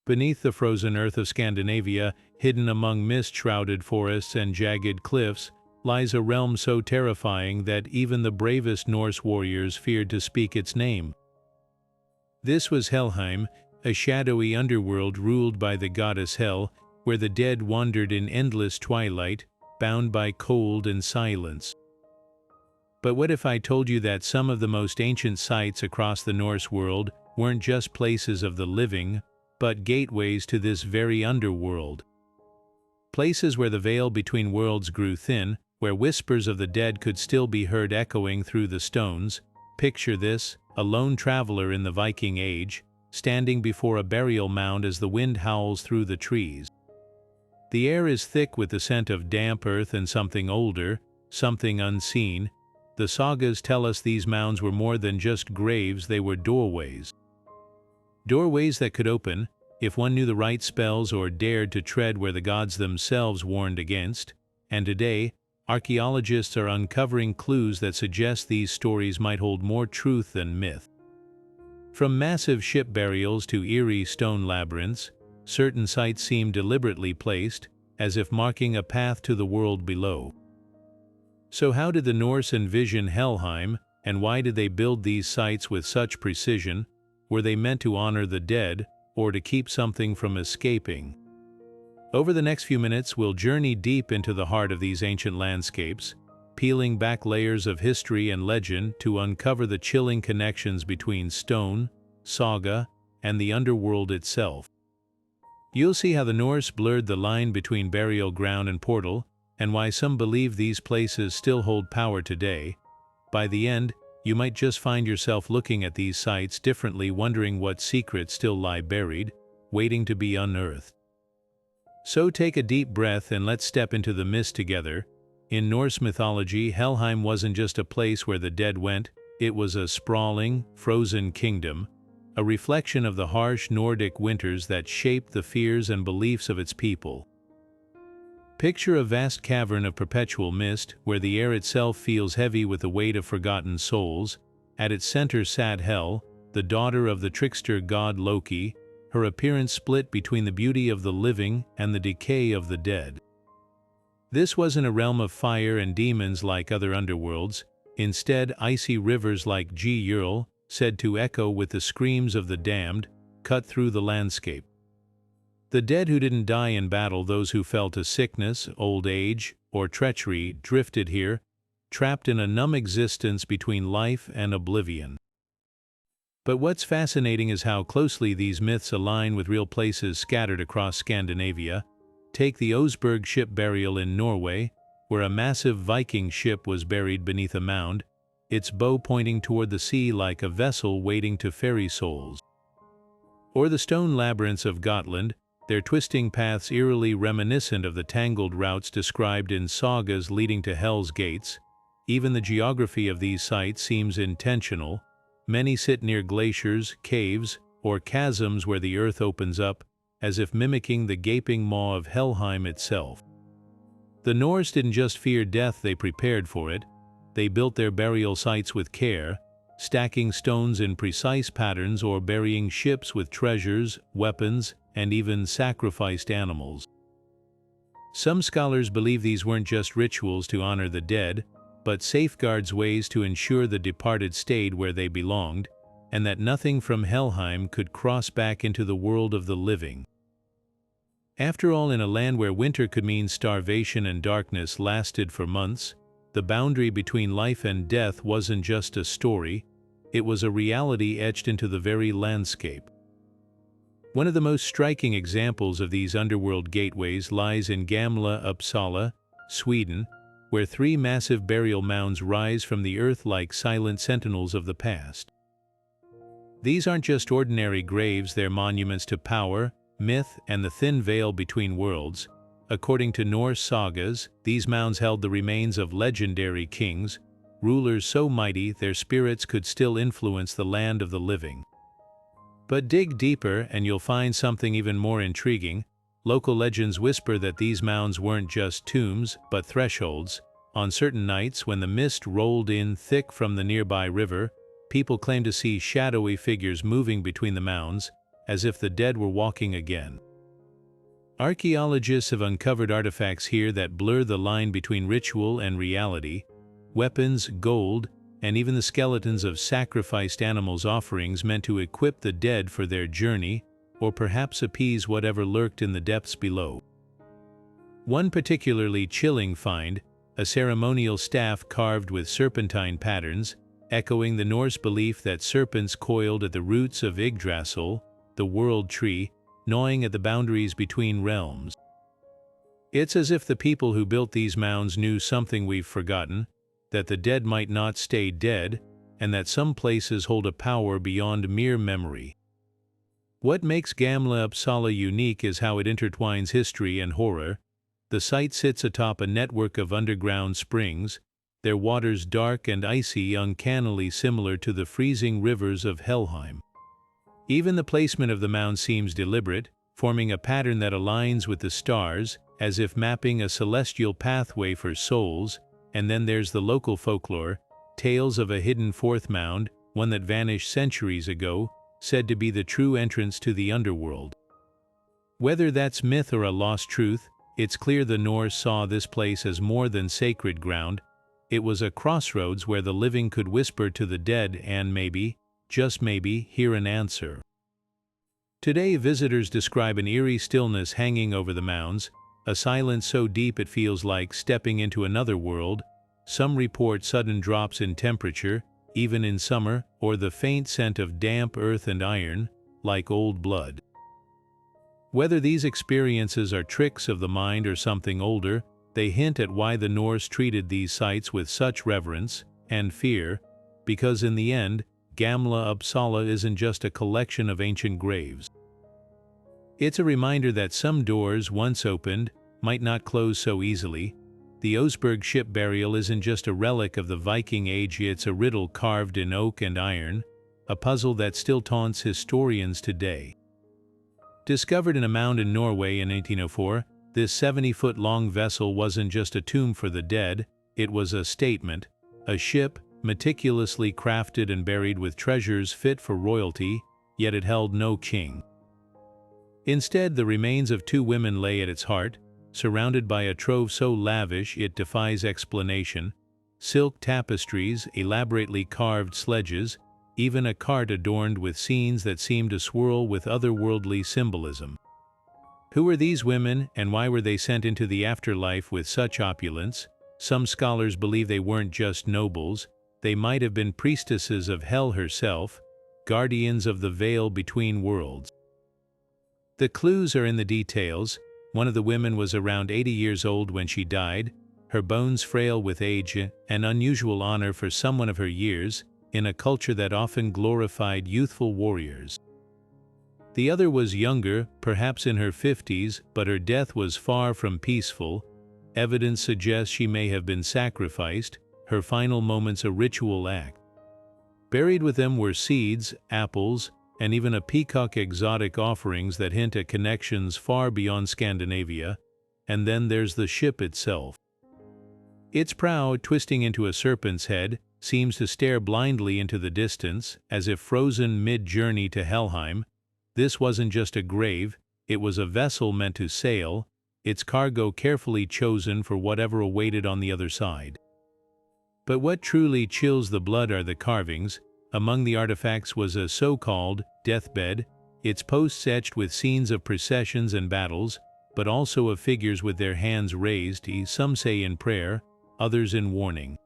Beneath the frozen earth of Scandinavia, hidden among mist-shrouded forests and jagged cliffs, lies a realm so terrifying that even the bravest Norse warriors feared to speak its name. This was Helheim, a shadowy underworld ruled by the goddess Hel, where the dead wandered in endless twilight, bound by cold and silence. But what if I told you that some of the most ancient sites across the Norse world weren't just places of the living, but gateways to this very underworld? Places where the veil between worlds grew thin, where whispers of the dead could still be heard echoing through the stones. Picture this, a lone traveler in the Viking Age, standing before a burial mound as the wind howls through the trees. The air is thick with the scent of damp earth and something older, something unseen. The sagas tell us these mounds were more than just graves, they were doorways. Doorways that could open, if one knew the right spells or dared to tread where the gods themselves warned against. And today, archaeologists are uncovering clues that suggest these stories might hold more truth than myth. From massive ship burials to eerie stone labyrinths, certain sites seem deliberately placed, as if marking a path to the world below. So how did the Norse envision Helheim, and why did they build these sites with such precision? Were they meant to honor the dead, or to keep something from escaping? Over the next few minutes, we'll journey deep into the heart of these ancient landscapes, peeling back layers of history and legend to uncover the chilling connections between stone, saga, and the underworld itself. You'll see how the Norse blurred the line between burial ground and portal, and why some believe these places still hold power today. By the end, you might just find yourself looking at these sites differently, wondering what secrets still lie buried, waiting to be unearthed. So take a deep breath and let's step into the mist together. In Norse mythology, Helheim wasn't just a place where the dead went, it was a sprawling, frozen kingdom, a reflection of the harsh Nordic winters that shaped the fears and beliefs of its people. Picture a vast cavern of perpetual mist, where the air itself feels heavy with the weight of forgotten souls. At its center sat Hel, the daughter of the trickster god Loki, her appearance split between the beauty of the living and the decay of the dead. This wasn't a realm of fire and demons like other underworlds. Instead, icy rivers like Gjörl, said to echo with the screams of the damned, cut through the landscape. The dead who didn't die in battle, those who fell to sickness, old age, or treachery, drifted here, trapped in a numb existence between life and oblivion. But what's fascinating is how closely these myths align with real places scattered across Scandinavia. Take the Oseberg ship burial in Norway, where a massive Viking ship was buried beneath a mound, its bow pointing toward the sea like a vessel waiting to ferry souls. Or the stone labyrinths of Gotland, their twisting paths eerily reminiscent of the tangled routes described in sagas leading to Hell's gates. Even the geography of these sites seems intentional. Many sit near glaciers, caves, or chasms where the earth opens up, as if mimicking the gaping maw of Helheim itself. The Norse didn't just fear death, they prepared for it. They built their burial sites with care, stacking stones in precise patterns or burying ships with treasures, weapons, and even sacrificed animals. Some scholars believe these weren't just rituals to honor the dead, but safeguards, ways to ensure the departed stayed where they belonged, and that nothing from Helheim could cross back into the world of the living. After all, in a land where winter could mean starvation and darkness lasted for months, the boundary between life and death wasn't just a story, it was a reality etched into the very landscape. One of the most striking examples of these underworld gateways lies in Gamla Uppsala, Sweden, where three massive burial mounds rise from the earth like silent sentinels of the past. These aren't just ordinary graves, they're monuments to power, myth, and the thin veil between worlds. According to Norse sagas, these mounds held the remains of legendary kings, rulers so mighty their spirits could still influence the land of the living. But dig deeper and you'll find something even more intriguing. Local legends whisper that these mounds weren't just tombs, but thresholds. On certain nights, when the mist rolled in thick from the nearby river, people claimed to see shadowy figures moving between the mounds, as if the dead were walking again. Archaeologists have uncovered artifacts here that blur the line between ritual and reality. Weapons, gold, and even the skeletons of sacrificed animals' offerings meant to equip the dead for their journey, or perhaps appease whatever lurked in the depths below. One particularly chilling find, a ceremonial staff carved with serpentine patterns, echoing the Norse belief that serpents coiled at the roots of Yggdrasil, the world tree, gnawing at the boundaries between realms. It's as if the people who built these mounds knew something we've forgotten, that the dead might not stay dead, and that some places hold a power beyond mere memory. What makes Gamla Uppsala unique is how it intertwines history and horror. The site sits atop a network of underground springs, their waters dark and icy, uncannily similar to the freezing rivers of Helheim. Even the placement of the mound seems deliberate, forming a pattern that aligns with the stars, as if mapping a celestial pathway for souls. And then there's the local folklore, tales of a hidden fourth mound, one that vanished centuries ago, said to be the true entrance to the underworld. Whether that's myth or a lost truth, it's clear the Norse saw this place as more than sacred ground. It was a crossroads where the living could whisper to the dead and maybe, just maybe, hear an answer. Today, visitors describe an eerie stillness hanging over the mounds, a silence so deep it feels like stepping into another world. Some report sudden drops in temperature, even in summer, or the faint scent of damp earth and iron, like old blood. Whether these experiences are tricks of the mind or something older, they hint at why the Norse treated these sites with such reverence and fear, because in the end, Gamla Uppsala isn't just a collection of ancient graves. It's a reminder that some doors, once opened, might not close so easily. The Oseberg ship burial isn't just a relic of the Viking Age, it's a riddle carved in oak and iron, a puzzle that still taunts historians today. Discovered in a mound in Norway in 1804, this 70-foot-long vessel wasn't just a tomb for the dead, it was a statement, a ship, meticulously crafted and buried with treasures fit for royalty, yet it held no king. Instead, the remains of two women lay at its heart, surrounded by a trove so lavish it defies explanation: silk tapestries, elaborately carved sledges, even a cart adorned with scenes that seemed to swirl with otherworldly symbolism. Who were these women, and why were they sent into the afterlife with such opulence? Some scholars believe they weren't just nobles, they might have been priestesses of Hel herself, guardians of the veil between worlds. The clues are in the details. One of the women was around 80 years old when she died, her bones frail with age, an unusual honor for someone of her years, in a culture that often glorified youthful warriors. The other was younger, perhaps in her 50s, but her death was far from peaceful. Evidence suggests she may have been sacrificed, her final moments a ritual act. Buried with them were seeds, apples, and even a peacock, exotic offerings that hint at connections far beyond Scandinavia. And then there's the ship itself. Its prow, twisting into a serpent's head, seems to stare blindly into the distance, as if frozen mid-journey to Helheim. This wasn't just a grave, it was a vessel meant to sail, its cargo carefully chosen for whatever awaited on the other side. But what truly chills the blood are the carvings. Among the artifacts was a so-called deathbed, its posts etched with scenes of processions and battles, but also of figures with their hands raised, some say in prayer, others in warning.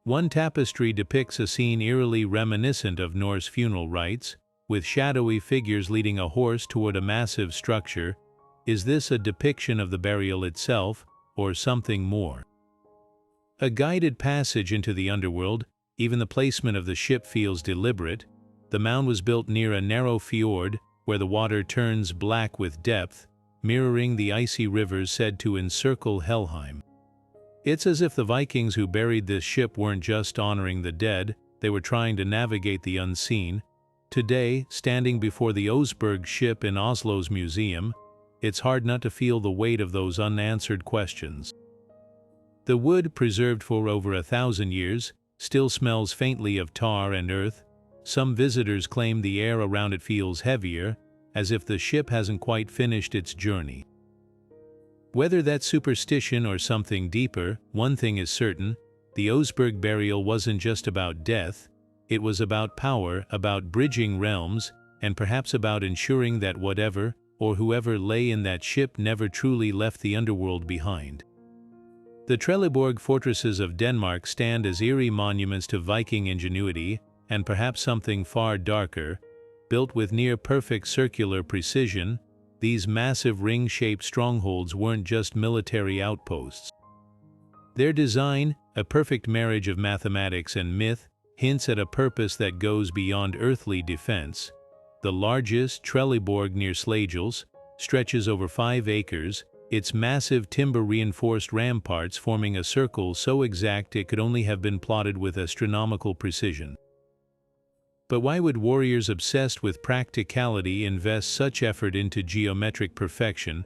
One tapestry depicts a scene eerily reminiscent of Norse funeral rites, with shadowy figures leading a horse toward a massive structure. Is this a depiction of the burial itself, or something more? A guided passage into the underworld. Even the placement of the ship feels deliberate. The mound was built near a narrow fjord, where the water turns black with depth, mirroring the icy rivers said to encircle Helheim. It's as if the Vikings who buried this ship weren't just honoring the dead, they were trying to navigate the unseen. Today, standing before the Oseberg ship in Oslo's museum, it's hard not to feel the weight of those unanswered questions. The wood, preserved for over 1,000 years, still smells faintly of tar and earth, Some visitors claim the air around it feels heavier, as if the ship hasn't quite finished its journey. Whether that's superstition or something deeper, one thing is certain: the Oseberg burial wasn't just about death, it was about power, about bridging realms, and perhaps about ensuring that whatever or whoever lay in that ship never truly left the underworld behind. The Trelleborg fortresses of Denmark stand as eerie monuments to Viking ingenuity, and perhaps something far darker. Built with near-perfect circular precision, these massive ring-shaped strongholds weren't just military outposts. Their design, a perfect marriage of mathematics and myth, hints at a purpose that goes beyond earthly defense. The largest, Trelleborg near Slagels, stretches over 5 acres, its massive timber-reinforced ramparts forming a circle so exact it could only have been plotted with astronomical precision. But why would warriors obsessed with practicality invest such effort into geometric perfection?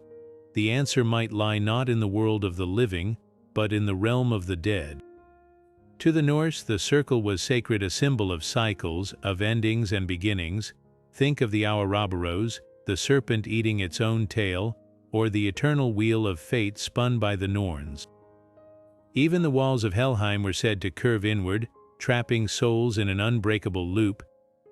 The answer might lie not in the world of the living, but in the realm of the dead. To the Norse, the circle was sacred, a symbol of cycles, of endings and beginnings. Think of the Ouroboros, the serpent eating its own tail, or the eternal wheel of fate spun by the Norns. Even the walls of Helheim were said to curve inward, trapping souls in an unbreakable loop.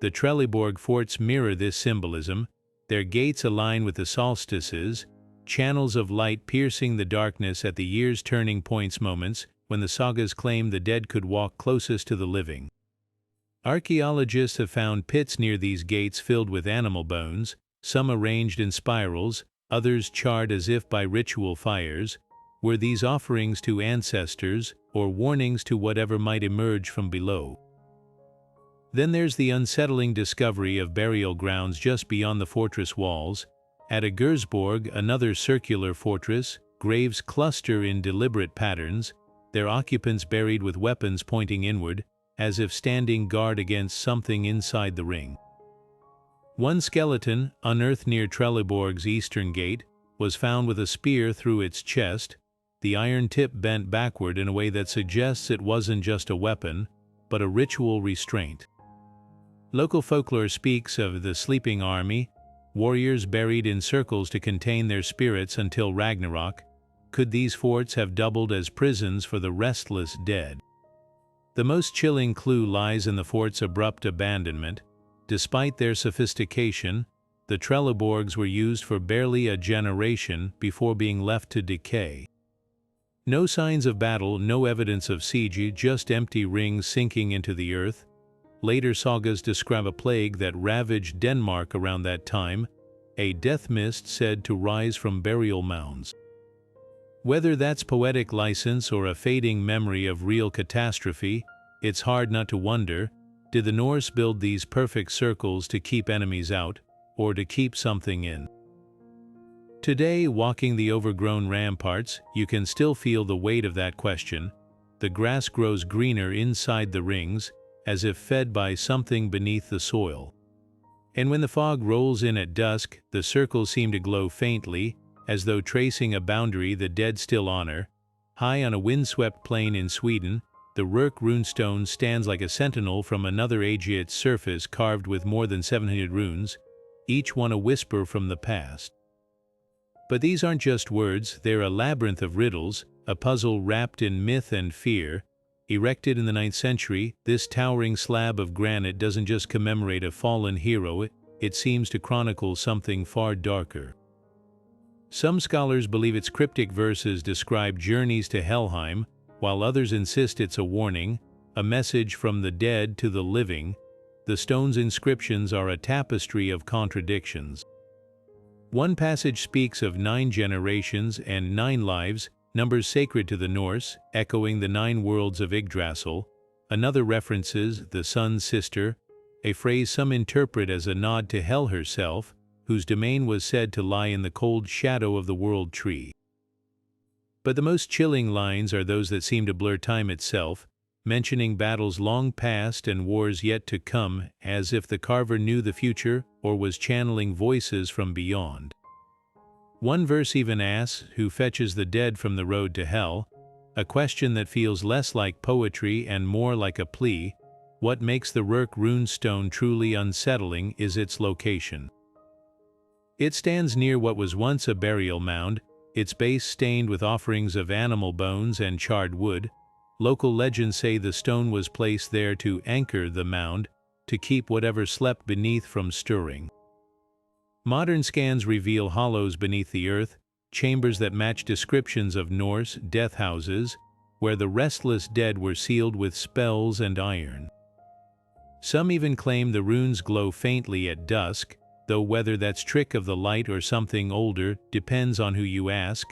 The Trelleborg forts mirror this symbolism, their gates align with the solstices, channels of light piercing the darkness at the year's turning points, moments when the sagas claim the dead could walk closest to the living. Archaeologists have found pits near these gates filled with animal bones, some arranged in spirals, others charred as if by ritual fires. Were these offerings to ancestors, or warnings to whatever might emerge from below? Then there's the unsettling discovery of burial grounds just beyond the fortress walls. At Gersborg, another circular fortress, graves cluster in deliberate patterns, their occupants buried with weapons pointing inward, as if standing guard against something inside the ring. One skeleton, unearthed near Trelleborg's eastern gate, was found with a spear through its chest, the iron tip bent backward in a way that suggests it wasn't just a weapon, but a ritual restraint. Local folklore speaks of the sleeping army, warriors buried in circles to contain their spirits until Ragnarok. Could these forts have doubled as prisons for the restless dead? The most chilling clue lies in the fort's abrupt abandonment. Despite their sophistication, the Trelleborgs were used for barely a generation before being left to decay. No signs of battle, no evidence of siege, just empty rings sinking into the earth. Later sagas describe a plague that ravaged Denmark around that time, a death mist said to rise from burial mounds. Whether that's poetic license or a fading memory of real catastrophe, it's hard not to wonder, did the Norse build these perfect circles to keep enemies out, or to keep something in? Today, walking the overgrown ramparts, you can still feel the weight of that question. The grass grows greener inside the rings, as if fed by something beneath the soil. And when the fog rolls in at dusk, the circles seem to glow faintly, as though tracing a boundary the dead still honor. High on a windswept plain in Sweden, the Runestone stands like a sentinel from another age, its surface carved with more than 700 runes, each one a whisper from the past. But these aren't just words, they're a labyrinth of riddles, a puzzle wrapped in myth and fear. Erected in the 9th century, this towering slab of granite doesn't just commemorate a fallen hero, it seems to chronicle something far darker. Some scholars believe its cryptic verses describe journeys to Helheim, while others insist it's a warning, a message from the dead to the living. The stone's inscriptions are a tapestry of contradictions. One passage speaks of 9 generations and 9 lives, numbers sacred to the Norse, echoing the 9 worlds of Yggdrasil. Another references the sun's sister, a phrase some interpret as a nod to Hel herself, whose domain was said to lie in the cold shadow of the world tree. But the most chilling lines are those that seem to blur time itself, mentioning battles long past and wars yet to come, as if the carver knew the future or was channeling voices from beyond. One verse even asks, who fetches the dead from the road to hell? A question that feels less like poetry and more like a plea. What makes the Runestone truly unsettling is its location. It stands near what was once a burial mound, its base stained with offerings of animal bones and charred wood. Local legends say the stone was placed there to anchor the mound, to keep whatever slept beneath from stirring. Modern scans reveal hollows beneath the earth, chambers that match descriptions of Norse death houses, where the restless dead were sealed with spells and iron. Some even claim the runes glow faintly at dusk, though whether that's trick of the light or something older depends on who you ask.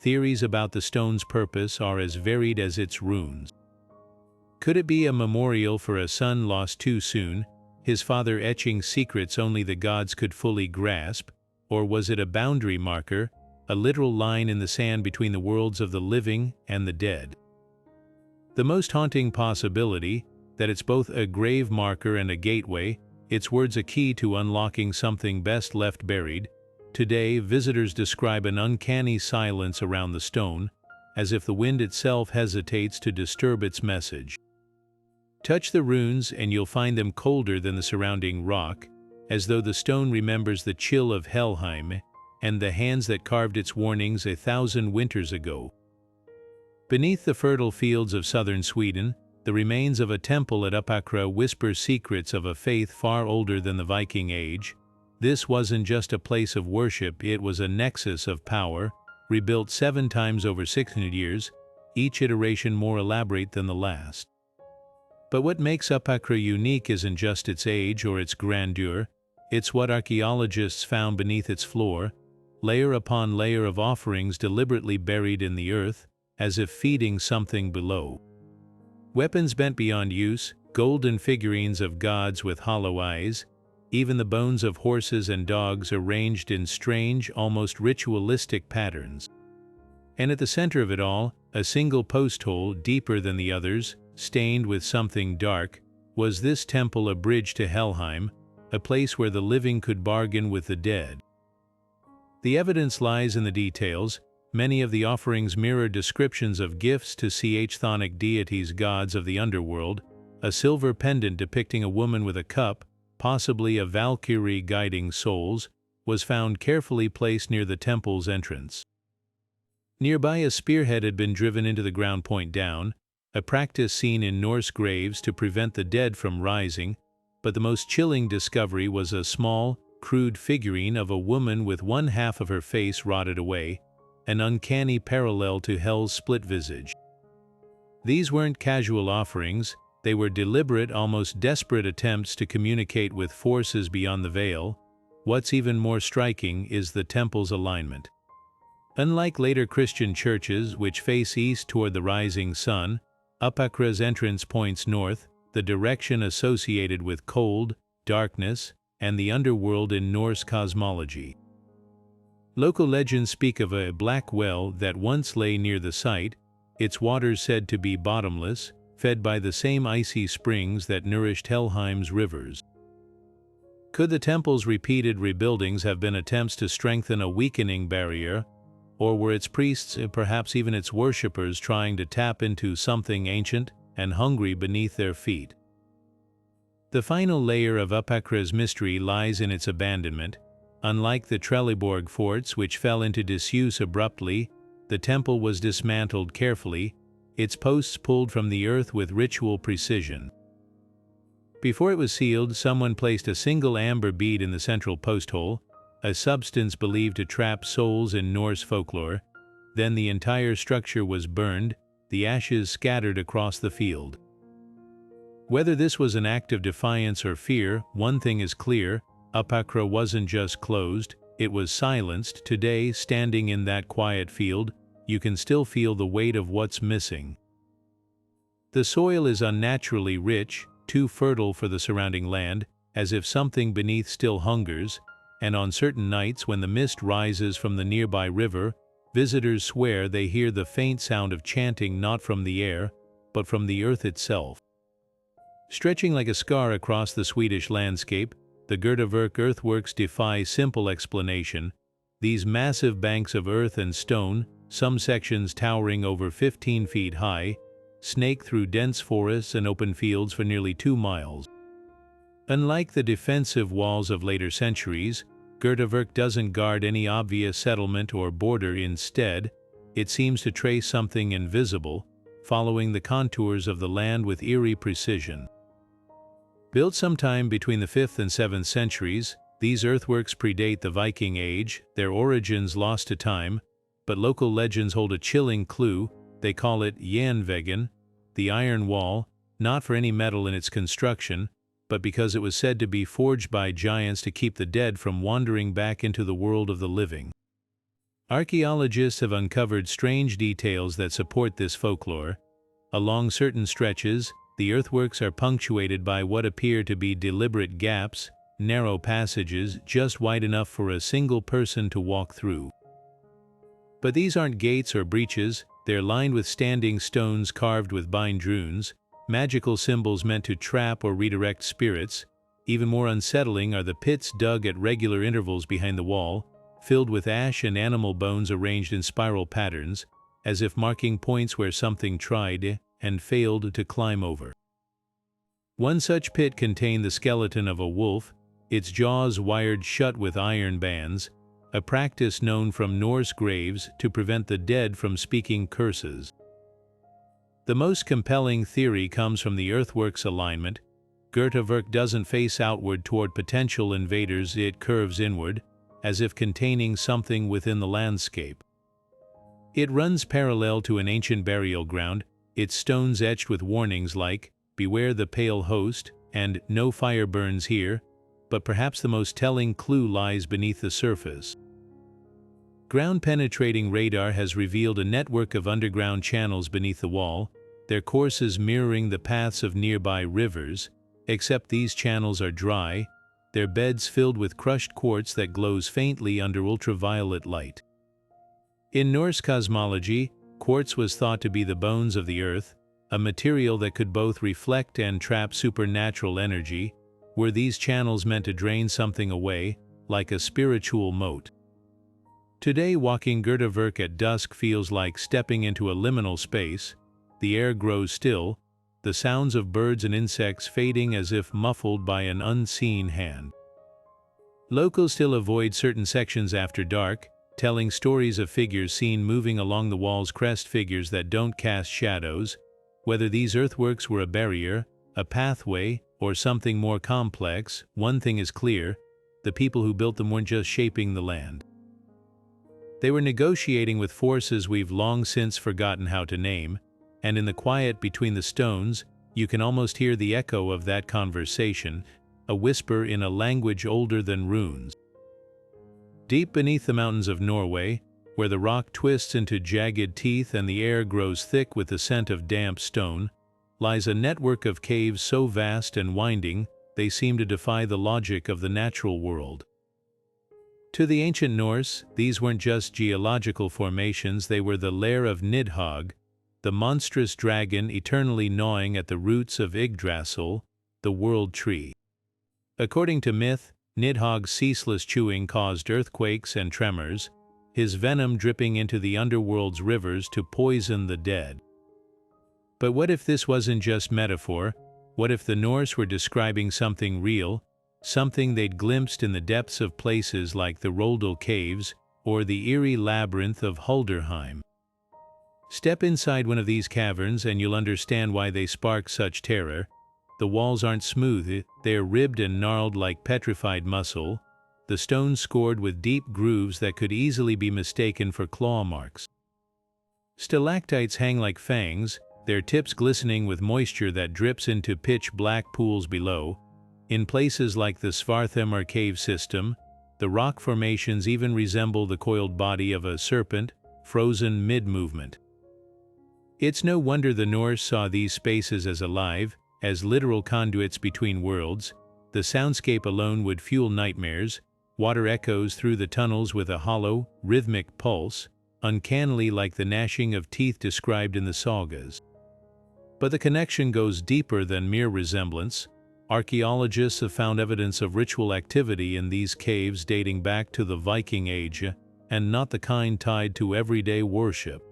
Theories about the stone's purpose are as varied as its runes. Could it be a memorial for a son lost too soon, his father etching secrets only the gods could fully grasp, or was it a boundary marker, a literal line in the sand between the worlds of the living and the dead? The most haunting possibility, that it's both a grave marker and a gateway, its words a key to unlocking something best left buried. Today, visitors describe an uncanny silence around the stone, as if the wind itself hesitates to disturb its message. Touch the runes and you'll find them colder than the surrounding rock, as though the stone remembers the chill of Helheim and the hands that carved its warnings 1,000 winters ago. Beneath the fertile fields of southern Sweden, the remains of a temple at Uppåkra whisper secrets of a faith far older than the Viking Age. This wasn't just a place of worship, it was a nexus of power, rebuilt 7 times over 600 years, each iteration more elaborate than the last. But what makes Uppåkra unique isn't just its age or its grandeur, it's what archaeologists found beneath its floor, layer upon layer of offerings deliberately buried in the earth, as if feeding something below. Weapons bent beyond use, golden figurines of gods with hollow eyes, even the bones of horses and dogs arranged in strange, almost ritualistic patterns. And at the center of it all, a single post hole deeper than the others, stained with something dark. Was this temple a bridge to Helheim, a place where the living could bargain with the dead? The evidence lies in the details. Many of the offerings mirror descriptions of gifts to chthonic deities, gods of the underworld. A silver pendant depicting a woman with a cup, possibly a Valkyrie guiding souls, was found carefully placed near the temple's entrance. Nearby, a spearhead had been driven into the ground point down, a practice seen in Norse graves to prevent the dead from rising, but the most chilling discovery was a small, crude figurine of a woman with one half of her face rotted away, an uncanny parallel to Hell's split visage. These weren't casual offerings, they were deliberate, almost desperate attempts to communicate with forces beyond the veil. What's even more striking is the temple's alignment. Unlike later Christian churches, which face east toward the rising sun, Uppåkra's entrance points north, the direction associated with cold, darkness, and the underworld in Norse cosmology. Local legends speak of a black well that once lay near the site, its waters said to be bottomless, fed by the same icy springs that nourished Helheim's rivers. Could the temple's repeated rebuildings have been attempts to strengthen a weakening barrier, or were its priests, perhaps even its worshippers, trying to tap into something ancient and hungry beneath their feet? The final layer of Uppåkra's mystery lies in its abandonment. Unlike the Trelleborg forts, which fell into disuse abruptly, the temple was dismantled carefully, its posts pulled from the earth with ritual precision. Before it was sealed, someone placed a single amber bead in the central post hole, a substance believed to trap souls in Norse folklore. Then the entire structure was burned, the ashes scattered across the field. Whether this was an act of defiance or fear, one thing is clear: Uppåkra wasn't just closed, it was silenced. Today, standing in that quiet field, you can still feel the weight of what's missing. The soil is unnaturally rich, too fertile for the surrounding land, as if something beneath still hungers, and on certain nights when the mist rises from the nearby river, visitors swear they hear the faint sound of chanting not from the air, but from the earth itself. Stretching like a scar across the Swedish landscape, the Götavirke earthworks defy simple explanation. These massive banks of earth and stone, some sections towering over 15 feet high, snake through dense forests and open fields for nearly 2 miles. Unlike the defensive walls of later centuries, Götavirke doesn't guard any obvious settlement or border. Instead, it seems to trace something invisible, following the contours of the land with eerie precision. Built sometime between the 5th and 7th centuries, these earthworks predate the Viking Age, their origins lost to time, but local legends hold a chilling clue. They call it Järnvägen, the Iron Wall, not for any metal in its construction, but because it was said to be forged by giants to keep the dead from wandering back into the world of the living. Archaeologists have uncovered strange details that support this folklore. Along certain stretches, the earthworks are punctuated by what appear to be deliberate gaps, narrow passages just wide enough for a single person to walk through. But these aren't gates or breaches, they're lined with standing stones carved with bind runes, magical symbols meant to trap or redirect spirits. Even more unsettling are the pits dug at regular intervals behind the wall, filled with ash and animal bones arranged in spiral patterns, as if marking points where something tried and failed to climb over. One such pit contained the skeleton of a wolf, its jaws wired shut with iron bands, a practice known from Norse graves to prevent the dead from speaking curses. The most compelling theory comes from the earthworks alignment. Götavirke doesn't face outward toward potential invaders, it curves inward, as if containing something within the landscape. It runs parallel to an ancient burial ground, its stones etched with warnings like, "Beware the pale host," and "No fire burns here," but perhaps the most telling clue lies beneath the surface. Ground-penetrating radar has revealed a network of underground channels beneath the wall, their courses mirroring the paths of nearby rivers, except these channels are dry, their beds filled with crushed quartz that glows faintly under ultraviolet light. In Norse cosmology, quartz was thought to be the bones of the earth, a material that could both reflect and trap supernatural energy. Were these channels meant to drain something away, like a spiritual moat? Today, walking Götavirke at dusk feels like stepping into a liminal space. The air grows still, the sounds of birds and insects fading as if muffled by an unseen hand. Locals still avoid certain sections after dark, telling stories of figures seen moving along the wall's crest, figures that don't cast shadows. Whether these earthworks were a barrier, a pathway, or something more complex, one thing is clear: the people who built them weren't just shaping the land. They were negotiating with forces we've long since forgotten how to name, and in the quiet between the stones, you can almost hear the echo of that conversation, a whisper in a language older than runes. Deep beneath the mountains of Norway, where the rock twists into jagged teeth and the air grows thick with the scent of damp stone, lies a network of caves so vast and winding they seem to defy the logic of the natural world. To the ancient Norse, these weren't just geological formations, they were the lair of Nidhogg, the monstrous dragon eternally gnawing at the roots of Yggdrasil, the world tree. According to myth, Nidhogg's ceaseless chewing caused earthquakes and tremors, his venom dripping into the underworld's rivers to poison the dead. But what if this wasn't just metaphor? What if the Norse were describing something real, something they'd glimpsed in the depths of places like the Roldal Caves or the eerie labyrinth of Helheim? Step inside one of these caverns and you'll understand why they spark such terror. The walls aren't smooth, they're ribbed and gnarled like petrified muscle, the stones scored with deep grooves that could easily be mistaken for claw marks. Stalactites hang like fangs, their tips glistening with moisture that drips into pitch-black pools below. In places like the Svarthamar cave system, the rock formations even resemble the coiled body of a serpent, frozen mid-movement. It's no wonder the Norse saw these spaces as alive, as literal conduits between worlds. The soundscape alone would fuel nightmares. Water echoes through the tunnels with a hollow, rhythmic pulse, uncannily like the gnashing of teeth described in the sagas. But the connection goes deeper than mere resemblance. Archaeologists have found evidence of ritual activity in these caves dating back to the Viking Age, and not the kind tied to everyday worship.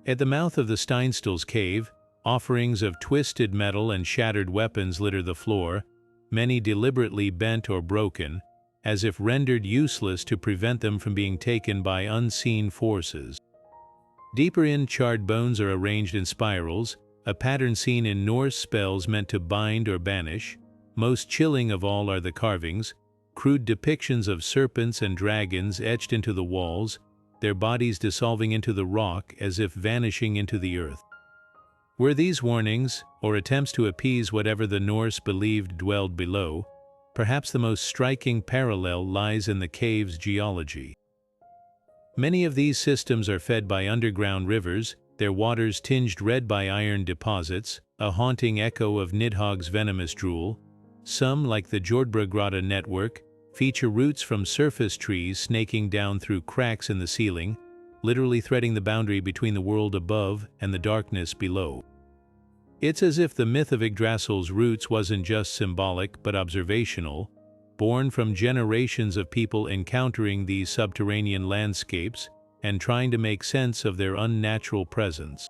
At the mouth of the Steinstul's cave, offerings of twisted metal and shattered weapons litter the floor, many deliberately bent or broken, as if rendered useless to prevent them from being taken by unseen forces. Deeper in, charred bones are arranged in spirals, a pattern seen in Norse spells meant to bind or banish. Most chilling of all are the carvings, crude depictions of serpents and dragons etched into the walls, their bodies dissolving into the rock as if vanishing into the earth. Were these warnings, or attempts to appease whatever the Norse believed dwelled below? Perhaps the most striking parallel lies in the cave's geology. Many of these systems are fed by underground rivers, their waters tinged red by iron deposits, a haunting echo of Nidhogg's venomous drool. Some, like the Jordbrugrata network, feature roots from surface trees snaking down through cracks in the ceiling, literally threading the boundary between the world above and the darkness below. It's as if the myth of Yggdrasil's roots wasn't just symbolic but observational, born from generations of people encountering these subterranean landscapes and trying to make sense of their unnatural presence.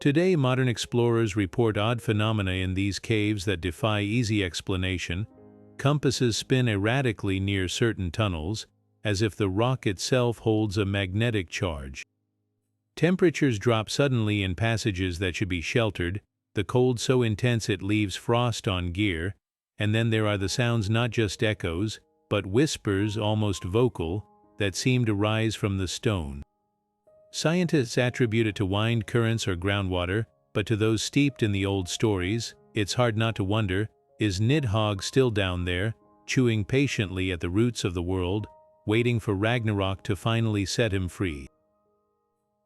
Today, modern explorers report odd phenomena in these caves that defy easy explanation. Compasses spin erratically near certain tunnels, as if the rock itself holds a magnetic charge. Temperatures drop suddenly in passages that should be sheltered, the cold so intense it leaves frost on gear, and then there are the sounds not just echoes, but whispers, almost vocal, that seem to rise from the stone. Scientists attribute it to wind currents or groundwater, but to those steeped in the old stories, it's hard not to wonder, is Nidhogg still down there, chewing patiently at the roots of the world, waiting for Ragnarok to finally set him free?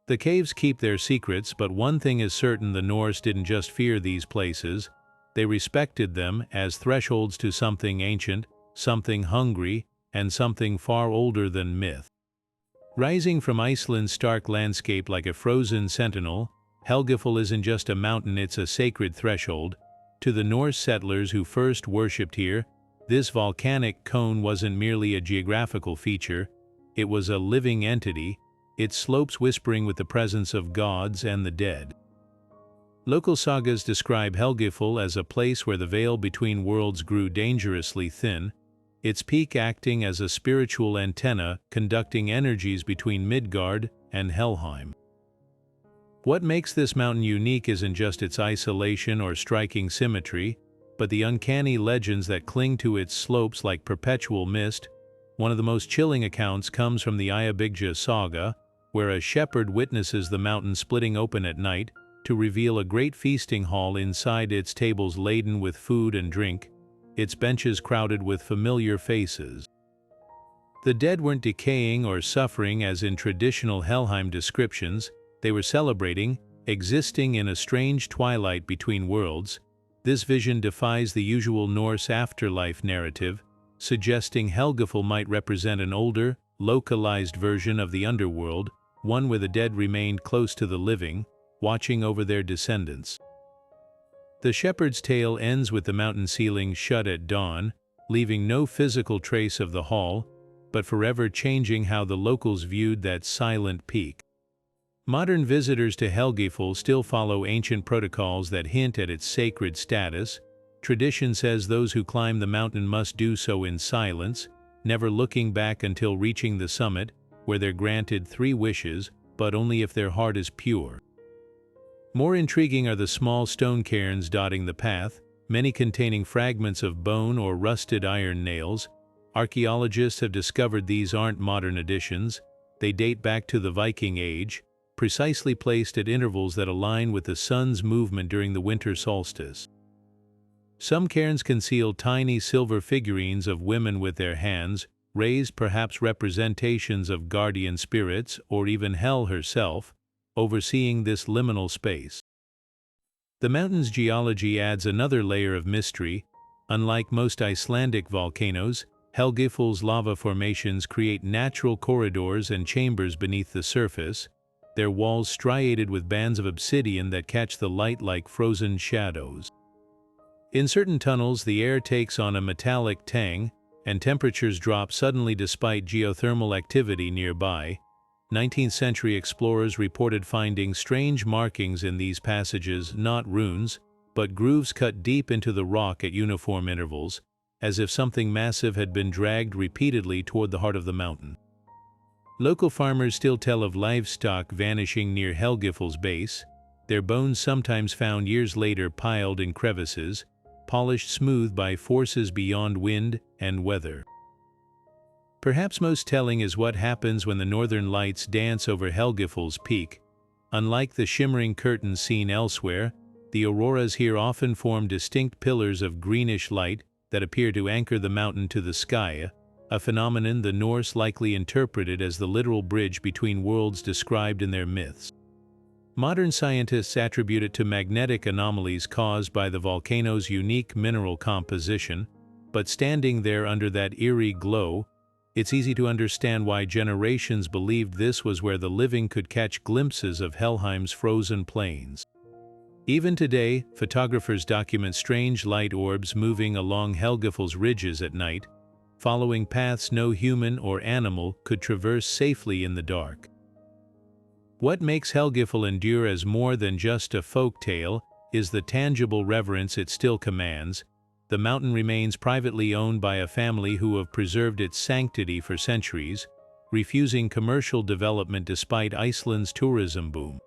The caves keep their secrets, but one thing is certain: the Norse didn't just fear these places, they respected them as thresholds to something ancient, something hungry, and something far older than myth. Rising from Iceland's stark landscape like a frozen sentinel, Helgafell isn't just a mountain, it's a sacred threshold. To the Norse settlers who first worshipped here, this volcanic cone wasn't merely a geographical feature, it was a living entity, its slopes whispering with the presence of gods and the dead. Local sagas describe Helgafell as a place where the veil between worlds grew dangerously thin, its peak acting as a spiritual antenna conducting energies between Midgard and Helheim. What makes this mountain unique isn't just its isolation or striking symmetry, but the uncanny legends that cling to its slopes like perpetual mist. One of the most chilling accounts comes from the Eyjabygja saga, where a shepherd witnesses the mountain splitting open at night to reveal a great feasting hall inside, its tables laden with food and drink, its benches crowded with familiar faces. The dead weren't decaying or suffering as in traditional Helheim descriptions, they were celebrating, existing in a strange twilight between worlds. This vision defies the usual Norse afterlife narrative, suggesting Helgafell might represent an older, localized version of the Underworld, one where the dead remained close to the living, watching over their descendants. The shepherd's tale ends with the mountain ceiling shut at dawn, leaving no physical trace of the hall, but forever changing how the locals viewed that silent peak. Modern visitors to Helgafell still follow ancient protocols that hint at its sacred status. Tradition says those who climb the mountain must do so in silence, never looking back until reaching the summit, where they're granted 3 wishes, but only if their heart is pure. More intriguing are the small stone cairns dotting the path, many containing fragments of bone or rusted iron nails. Archaeologists have discovered these aren't modern additions, they date back to the Viking Age, precisely placed at intervals that align with the sun's movement during the winter solstice. Some cairns conceal tiny silver figurines of women with their hands raised, perhaps representations of guardian spirits or even Hel herself, overseeing this liminal space. The mountain's geology adds another layer of mystery. Unlike most Icelandic volcanoes, Helgafell's lava formations create natural corridors and chambers beneath the surface, their walls striated with bands of obsidian that catch the light like frozen shadows. In certain tunnels, the air takes on a metallic tang, and temperatures drop suddenly despite geothermal activity nearby. 19th century explorers reported finding strange markings in these passages, not runes, but grooves cut deep into the rock at uniform intervals, as if something massive had been dragged repeatedly toward the heart of the mountain. Local farmers still tell of livestock vanishing near Helgafell's base, their bones sometimes found years later piled in crevices, polished smooth by forces beyond wind and weather. Perhaps most telling is what happens when the northern lights dance over Helgafell's peak. Unlike the shimmering curtains seen elsewhere, the auroras here often form distinct pillars of greenish light that appear to anchor the mountain to the sky, a phenomenon the Norse likely interpreted as the literal bridge between worlds described in their myths. Modern scientists attribute it to magnetic anomalies caused by the volcano's unique mineral composition, but standing there under that eerie glow, it's easy to understand why generations believed this was where the living could catch glimpses of Helheim's frozen plains. Even today, photographers document strange light orbs moving along Helgafell's ridges at night, following paths no human or animal could traverse safely in the dark. What makes Helgafell endure as more than just a folk tale is the tangible reverence it still commands. The mountain remains privately owned by a family who have preserved its sanctity for centuries, refusing commercial development despite Iceland's tourism boom.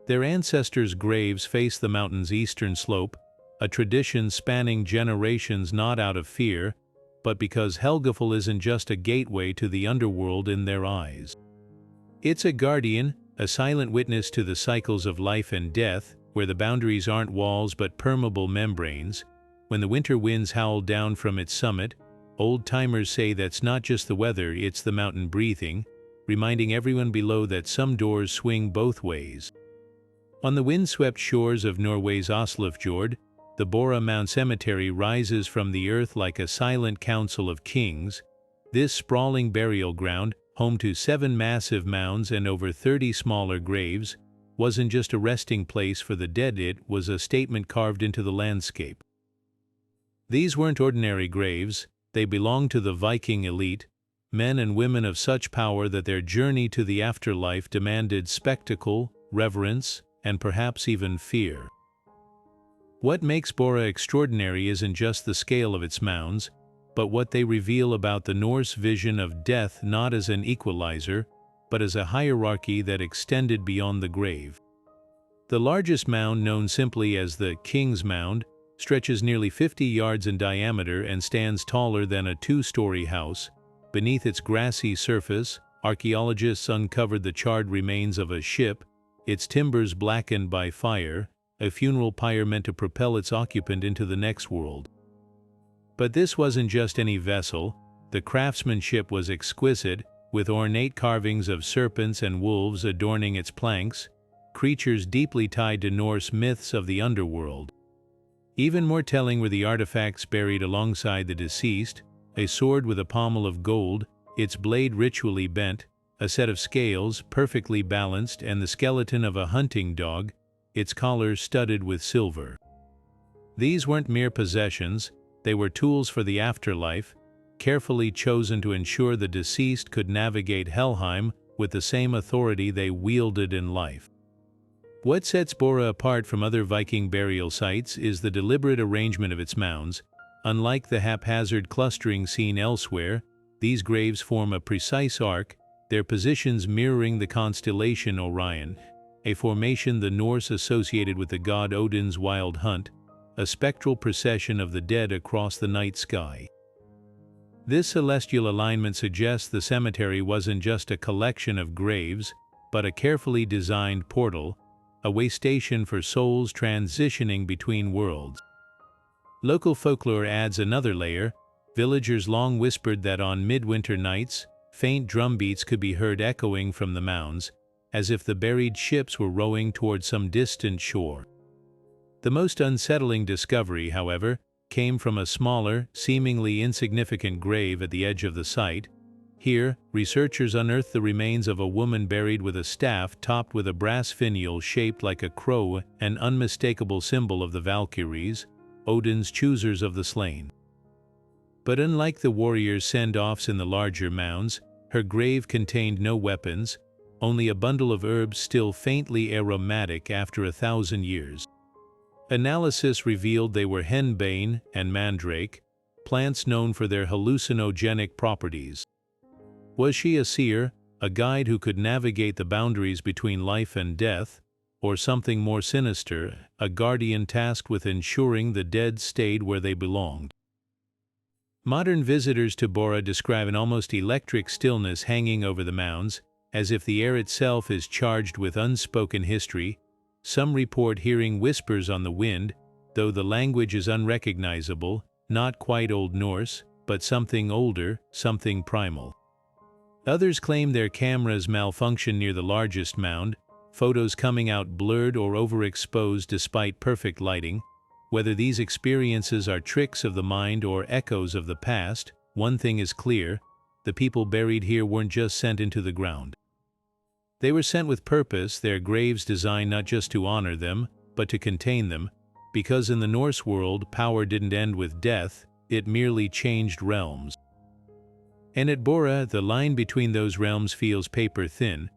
Their ancestors' graves face the mountain's eastern slope, a tradition spanning generations not out of fear, but because Helgafell isn't just a gateway to the underworld in their eyes. It's a guardian, a silent witness to the cycles of life and death, where the boundaries aren't walls but permeable membranes. When the winter winds howl down from its summit, old-timers say that's not just the weather, it's the mountain breathing, reminding everyone below that some doors swing both ways. On the windswept shores of Norway's Oslofjord, the Borre Mound Cemetery rises from the earth like a silent council of kings. This sprawling burial ground, home to 7 massive mounds and over 30 smaller graves, wasn't just a resting place for the dead, it was a statement carved into the landscape. These weren't ordinary graves, they belonged to the Viking elite, men and women of such power that their journey to the afterlife demanded spectacle, reverence, and perhaps even fear. What makes Borre extraordinary isn't just the scale of its mounds, but what they reveal about the Norse vision of death not as an equalizer, but as a hierarchy that extended beyond the grave. The largest mound, known simply as the King's Mound, stretches nearly 50 yards in diameter and stands taller than a 2-story house. Beneath its grassy surface, archaeologists uncovered the charred remains of a ship, its timbers blackened by fire, a funeral pyre meant to propel its occupant into the next world. But this wasn't just any vessel. The craftsmanship was exquisite, with ornate carvings of serpents and wolves adorning its planks, creatures deeply tied to Norse myths of the underworld. Even more telling were the artifacts buried alongside the deceased: a sword with a pommel of gold, its blade ritually bent, a set of scales perfectly balanced, and the skeleton of a hunting dog, its collar studded with silver. These weren't mere possessions, they were tools for the afterlife, carefully chosen to ensure the deceased could navigate Helheim with the same authority they wielded in life. What sets Borre apart from other Viking burial sites is the deliberate arrangement of its mounds. Unlike the haphazard clustering seen elsewhere, these graves form a precise arc, their positions mirroring the constellation Orion, a formation the Norse associated with the god Odin's wild hunt, a spectral procession of the dead across the night sky. This celestial alignment suggests the cemetery wasn't just a collection of graves, but a carefully designed portal, a way station for souls transitioning between worlds. Local folklore adds another layer. Villagers long whispered that on midwinter nights, faint drumbeats could be heard echoing from the mounds, as if the buried ships were rowing toward some distant shore. The most unsettling discovery, however, came from a smaller, seemingly insignificant grave at the edge of the site. Here, researchers unearthed the remains of a woman buried with a staff topped with a brass finial shaped like a crow, an unmistakable symbol of the Valkyries, Odin's choosers of the slain. But unlike the warriors' send-offs in the larger mounds, her grave contained no weapons, only a bundle of herbs still faintly aromatic after 1,000 years. Analysis revealed they were henbane and mandrake, plants known for their hallucinogenic properties. Was she a seer, a guide who could navigate the boundaries between life and death, or something more sinister, a guardian tasked with ensuring the dead stayed where they belonged? Modern visitors to Borre describe an almost electric stillness hanging over the mounds, as if the air itself is charged with unspoken history. Some report hearing whispers on the wind, though the language is unrecognizable, not quite Old Norse, but something older, something primal. Others claim their cameras malfunction near the largest mound, photos coming out blurred or overexposed despite perfect lighting. Whether these experiences are tricks of the mind or echoes of the past, one thing is clear: the people buried here weren't just sent into the ground. They were sent with purpose, their graves designed not just to honor them, but to contain them, because in the Norse world, power didn't end with death, it merely changed realms. And at Borre, the line between those realms feels paper-thin.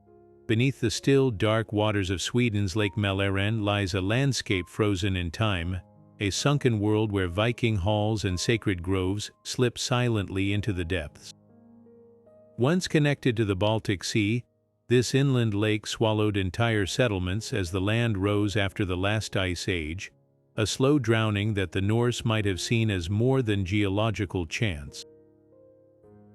Beneath the still, dark waters of Sweden's Lake Mälaren lies a landscape frozen in time, a sunken world where Viking halls and sacred groves slip silently into the depths. Once connected to the Baltic Sea, this inland lake swallowed entire settlements as the land rose after the last ice age, a slow drowning that the Norse might have seen as more than geological chance.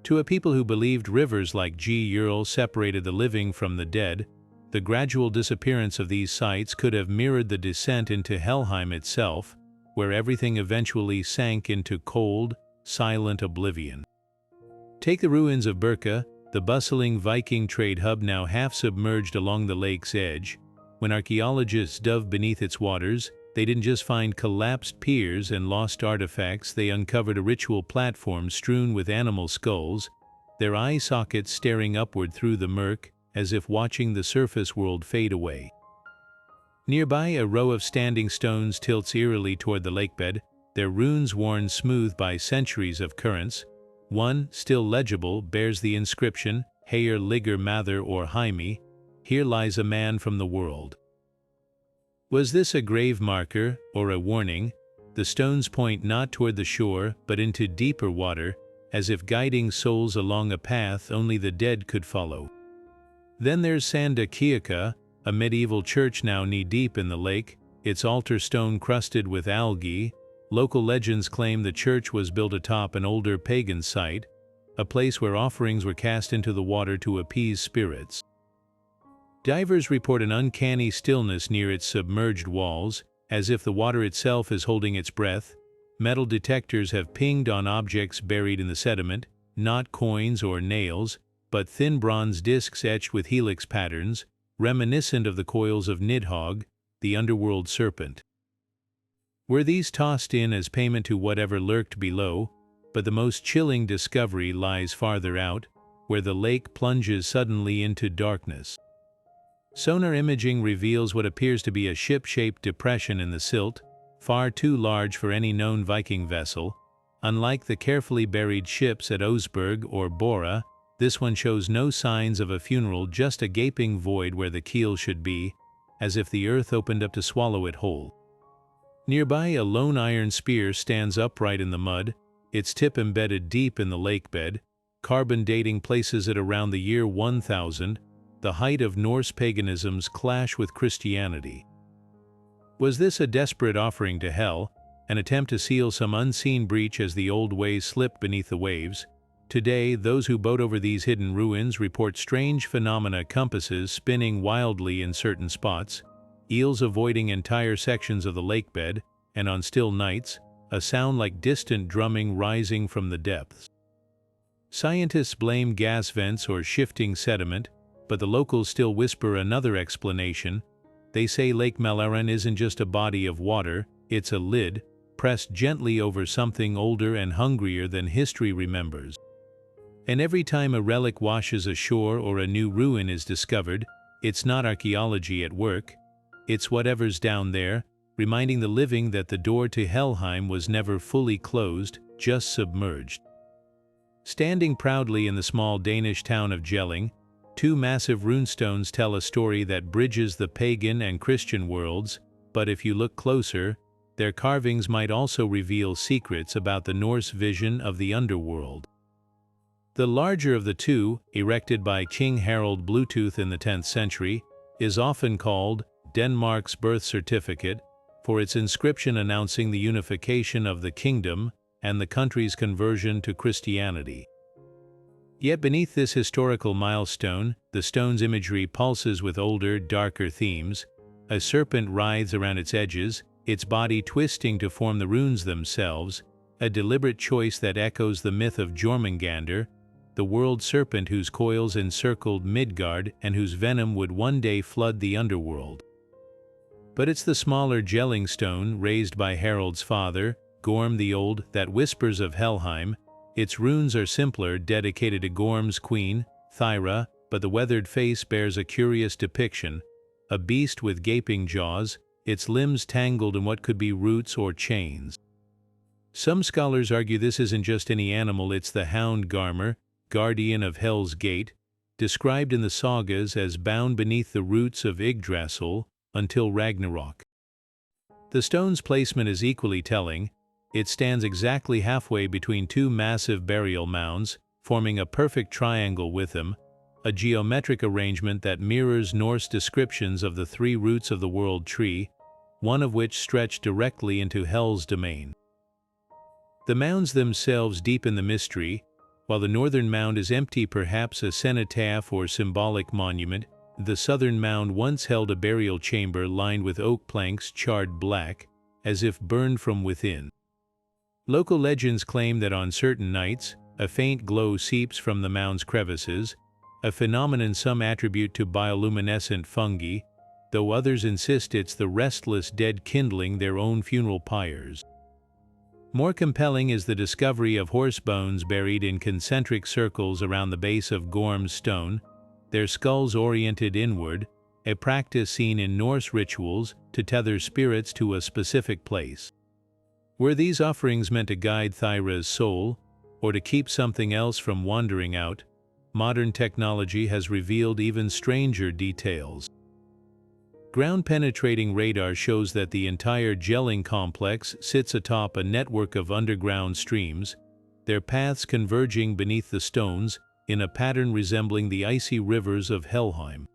To a people who believed rivers like Ural separated the living from the dead, the gradual disappearance of these sites could have mirrored the descent into Helheim itself, where everything eventually sank into cold, silent oblivion. Take the ruins of Borre, the bustling Viking trade hub now half submerged along the lake's edge. When archaeologists dove beneath its waters, they didn't just find collapsed piers and lost artifacts, they uncovered a ritual platform strewn with animal skulls, their eye sockets staring upward through the murk, as if watching the surface world fade away. Nearby, a row of standing stones tilts eerily toward the lakebed, their runes worn smooth by centuries of currents. One, still legible, bears the inscription, Heir Ligger Mather or Heimi, here lies a man from the world. Was this a grave marker, or a warning? The stones point not toward the shore, but into deeper water, as if guiding souls along a path only the dead could follow. Then there's Sanda Kyrka, a medieval church now knee-deep in the lake, its altar stone crusted with algae. Local legends claim the church was built atop an older pagan site, a place where offerings were cast into the water to appease spirits. Divers report an uncanny stillness near its submerged walls, as if the water itself is holding its breath. Metal detectors have pinged on objects buried in the sediment, not coins or nails, but thin bronze discs etched with helix patterns, reminiscent of the coils of Nidhogg, the underworld serpent. Were these tossed in as payment to whatever lurked below? But the most chilling discovery lies farther out, where the lake plunges suddenly into darkness. Sonar imaging reveals what appears to be a ship-shaped depression in the silt, far too large for any known Viking vessel. Unlike the carefully buried ships at Oseberg or Borre, this one shows no signs of a funeral, just a gaping void where the keel should be, as if the earth opened up to swallow it whole. Nearby, a lone iron spear stands upright in the mud, its tip embedded deep in the lake bed. Carbon dating places it around the year 1000, the height of Norse paganism's clash with Christianity. Was this a desperate offering to hell, an attempt to seal some unseen breach as the old ways slipped beneath the waves? Today, those who boat over these hidden ruins report strange phenomena: compasses spinning wildly in certain spots, eels avoiding entire sections of the lakebed, and on still nights, a sound like distant drumming rising from the depths. Scientists blame gas vents or shifting sediment, but the locals still whisper another explanation. They say Lake Mälaren isn't just a body of water, it's a lid, pressed gently over something older and hungrier than history remembers. And every time a relic washes ashore or a new ruin is discovered, it's not archaeology at work, it's whatever's down there, reminding the living that the door to Helheim was never fully closed, just submerged. Standing proudly in the small Danish town of Jelling, Two massive runestones tell a story that bridges the pagan and Christian worlds, but if you look closer, their carvings might also reveal secrets about the Norse vision of the underworld. The larger of the two, erected by King Harald Bluetooth in the 10th century, is often called Denmark's birth certificate for its inscription announcing the unification of the kingdom and the country's conversion to Christianity. Yet beneath this historical milestone, the stone's imagery pulses with older, darker themes. A serpent writhes around its edges, its body twisting to form the runes themselves, a deliberate choice that echoes the myth of Jormungandr, the world serpent whose coils encircled Midgard and whose venom would one day flood the underworld. But it's the smaller gelling stone raised by Harald's father, Gorm the Old, that whispers of Helheim. Its runes are simpler, dedicated to Gorm's queen, Thyra, but the weathered face bears a curious depiction, a beast with gaping jaws, its limbs tangled in what could be roots or chains. Some scholars argue this isn't just any animal, it's the hound Garmr, guardian of Hell's Gate, described in the sagas as bound beneath the roots of Yggdrasil until Ragnarok. The stone's placement is equally telling. It stands exactly halfway between two massive burial mounds, forming a perfect triangle with them, a geometric arrangement that mirrors Norse descriptions of the three roots of the world tree, one of which stretched directly into Hell's domain. The mounds themselves deepen the mystery. While the northern mound is empty, perhaps a cenotaph or symbolic monument, the southern mound once held a burial chamber lined with oak planks charred black, as if burned from within. Local legends claim that on certain nights, a faint glow seeps from the mound's crevices, a phenomenon some attribute to bioluminescent fungi, though others insist it's the restless dead kindling their own funeral pyres. More compelling is the discovery of horse bones buried in concentric circles around the base of Gorm's stone, their skulls oriented inward, a practice seen in Norse rituals to tether spirits to a specific place. Were these offerings meant to guide Thyra's soul, or to keep something else from wandering out? Modern technology has revealed even stranger details. Ground-penetrating radar shows that the entire gelling complex sits atop a network of underground streams, their paths converging beneath the stones in a pattern resembling the icy rivers of Helheim.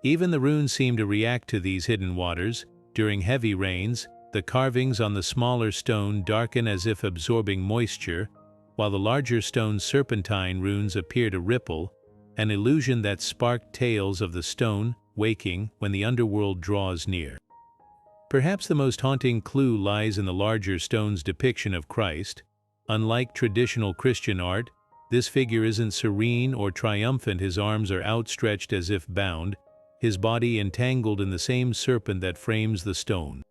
Even the runes seem to react to these hidden waters. During heavy rains, the carvings on the smaller stone darken as if absorbing moisture, while the larger stone's serpentine runes appear to ripple, an illusion that sparked tales of the stone waking when the underworld draws near. Perhaps the most haunting clue lies in the larger stone's depiction of Christ. Unlike traditional Christian art, this figure isn't serene or triumphant. His arms are outstretched as if bound, his body entangled in the same serpent that frames the stone.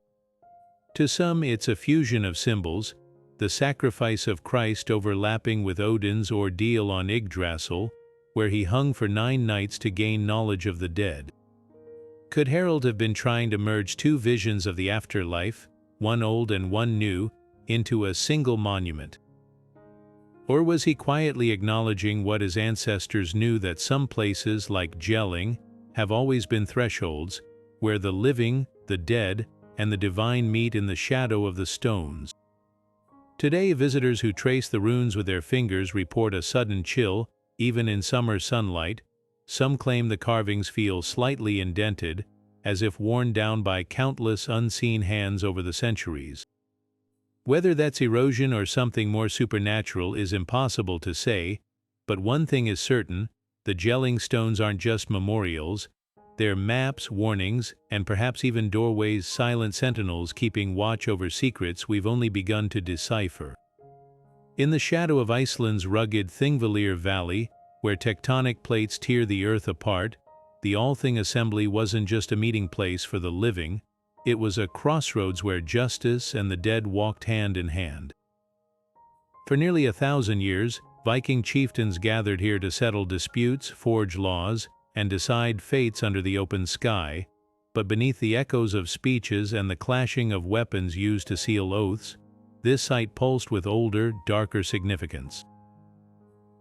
To some, it's a fusion of symbols, the sacrifice of Christ overlapping with Odin's ordeal on Yggdrasil, where he hung for 9 nights to gain knowledge of the dead. Could Harald have been trying to merge two visions of the afterlife, one old and one new, into a single monument? Or was he quietly acknowledging what his ancestors knew, that some places, like Gelling, have always been thresholds, where the living, the dead, and the divine meet in the shadow of the stones? Today, visitors who trace the runes with their fingers report a sudden chill, even in summer sunlight. Some claim the carvings feel slightly indented, as if worn down by countless unseen hands over the centuries. Whether that's erosion or something more supernatural is impossible to say, but one thing is certain: the gelling stones aren't just memorials. They're maps, warnings, and perhaps even doorways, silent sentinels keeping watch over secrets we've only begun to decipher. In the shadow of Iceland's rugged Thingvellir Valley, where tectonic plates tear the earth apart, the Althing Assembly wasn't just a meeting place for the living, it was a crossroads where justice and the dead walked hand in hand. For nearly 1,000 years, Viking chieftains gathered here to settle disputes, forge laws, and decide fates under the open sky, but beneath the echoes of speeches and the clashing of weapons used to seal oaths, this site pulsed with older, darker significance.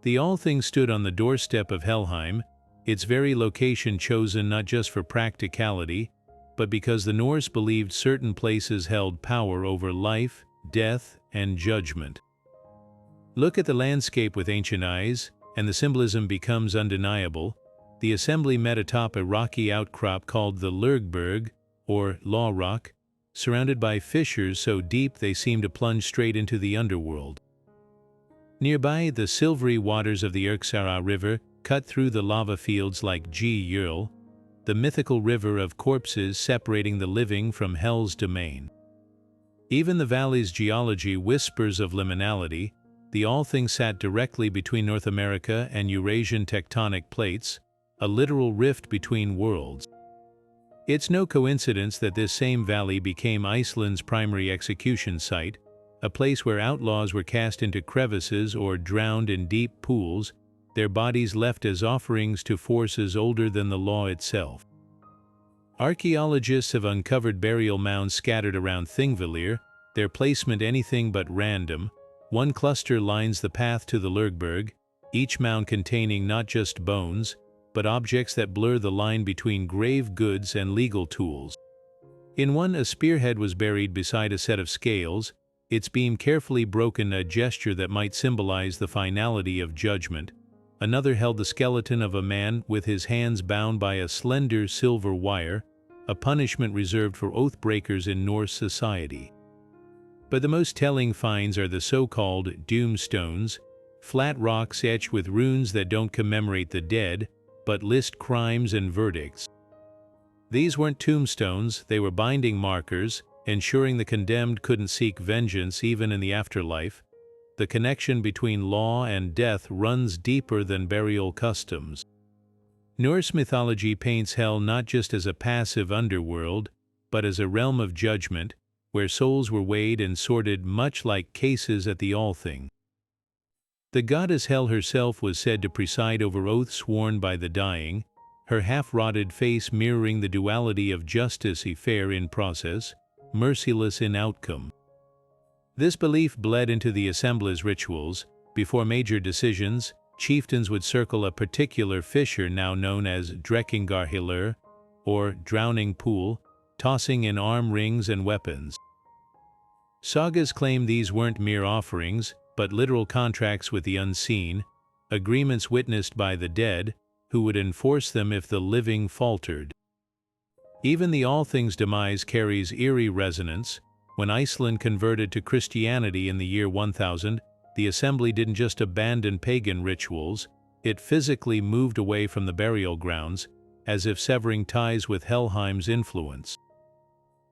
The Althing stood on the doorstep of Helheim, its very location chosen not just for practicality, but because the Norse believed certain places held power over life, death, and judgment. Look at the landscape with ancient eyes, and the symbolism becomes undeniable. The assembly met atop a rocky outcrop called the Lurgberg, or Law Rock, surrounded by fissures so deep they seem to plunge straight into the underworld. Nearby, the silvery waters of the Uppåkra River cut through the lava fields like G. the mythical river of corpses separating the living from hell's domain. Even the valley's geology whispers of liminality. The all-thing sat directly between North America and Eurasian tectonic plates, a literal rift between worlds. It's no coincidence that this same valley became Iceland's primary execution site, a place where outlaws were cast into crevices or drowned in deep pools, their bodies left as offerings to forces older than the law itself. Archaeologists have uncovered burial mounds scattered around Thingvellir, their placement anything but random. One cluster lines the path to the Lurgberg, each mound containing not just bones, but objects that blur the line between grave goods and legal tools. In one, a spearhead was buried beside a set of scales, its beam carefully broken, a gesture that might symbolize the finality of judgment. Another held the skeleton of a man with his hands bound by a slender silver wire, a punishment reserved for oath breakers in Norse society. But the most telling finds are the so-called doomstones, flat rocks etched with runes that don't commemorate the dead, but list crimes and verdicts. These weren't tombstones, they were binding markers, ensuring the condemned couldn't seek vengeance even in the afterlife. The connection between law and death runs deeper than burial customs. Norse mythology paints hell not just as a passive underworld, but as a realm of judgment, where souls were weighed and sorted much like cases at the Althing. The goddess Hel herself was said to preside over oaths sworn by the dying, her half-rotted face mirroring the duality of justice, fair in process, merciless in outcome. This belief bled into the assembly's rituals. Before major decisions, chieftains would circle a particular fissure now known as Drekkingarhylur, or drowning pool, tossing in arm rings and weapons. Sagas claim these weren't mere offerings, but literal contracts with the unseen, agreements witnessed by the dead, who would enforce them if the living faltered. Even the Althing's demise carries eerie resonance. When Iceland converted to Christianity in the year 1000, the assembly didn't just abandon pagan rituals, it physically moved away from the burial grounds, as if severing ties with Helheim's influence.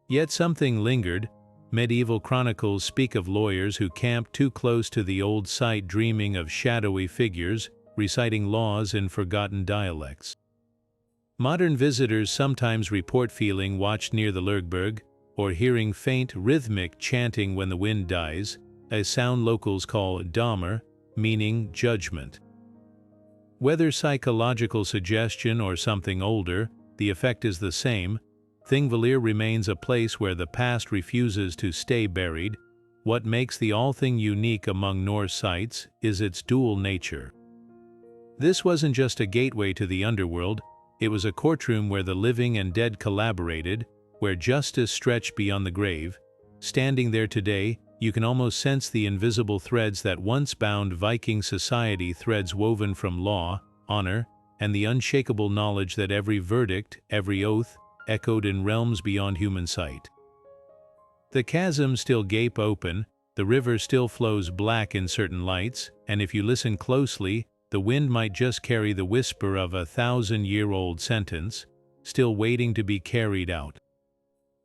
Yet something lingered. Medieval chronicles speak of lawyers who camped too close to the old site, dreaming of shadowy figures, reciting laws in forgotten dialects. Modern visitors sometimes report feeling watched near the Lurgberg, or hearing faint rhythmic chanting when the wind dies, a sound locals call damer, meaning judgment. Whether psychological suggestion or something older, the effect is the same. Thingvellir remains a place where the past refuses to stay buried. What makes the Althing unique among Norse sites is its dual nature. This wasn't just a gateway to the underworld, it was a courtroom where the living and dead collaborated, where justice stretched beyond the grave. Standing there today, you can almost sense the invisible threads that once bound Viking society, threads woven from law, honor, and the unshakable knowledge that every verdict, every oath, echoed in realms beyond human sight. The chasms still gape open, the river still flows black in certain lights, and if you listen closely, the wind might just carry the whisper of a 1,000-year-old sentence, still waiting to be carried out.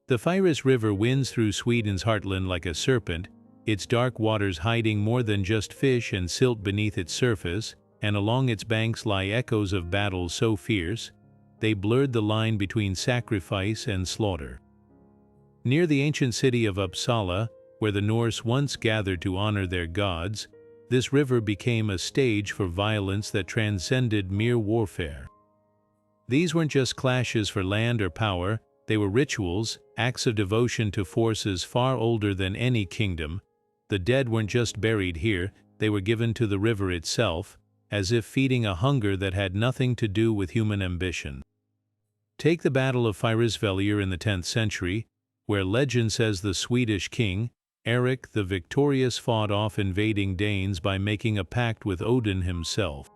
The Fyris River winds through Sweden's heartland like a serpent, its dark waters hiding more than just fish and silt beneath its surface, and along its banks lie echoes of battles so fierce, they blurred the line between sacrifice and slaughter. Near the ancient city of Uppsala, where the Norse once gathered to honor their gods, this river became a stage for violence that transcended mere warfare. These weren't just clashes for land or power, they were rituals, acts of devotion to forces far older than any kingdom. The dead weren't just buried here, they were given to the river itself, as if feeding a hunger that had nothing to do with human ambition. Take the Battle of Fyrisvellir in the 10th century, where legend says the Swedish king, Erik the Victorious, fought off invading Danes by making a pact with Odin himself.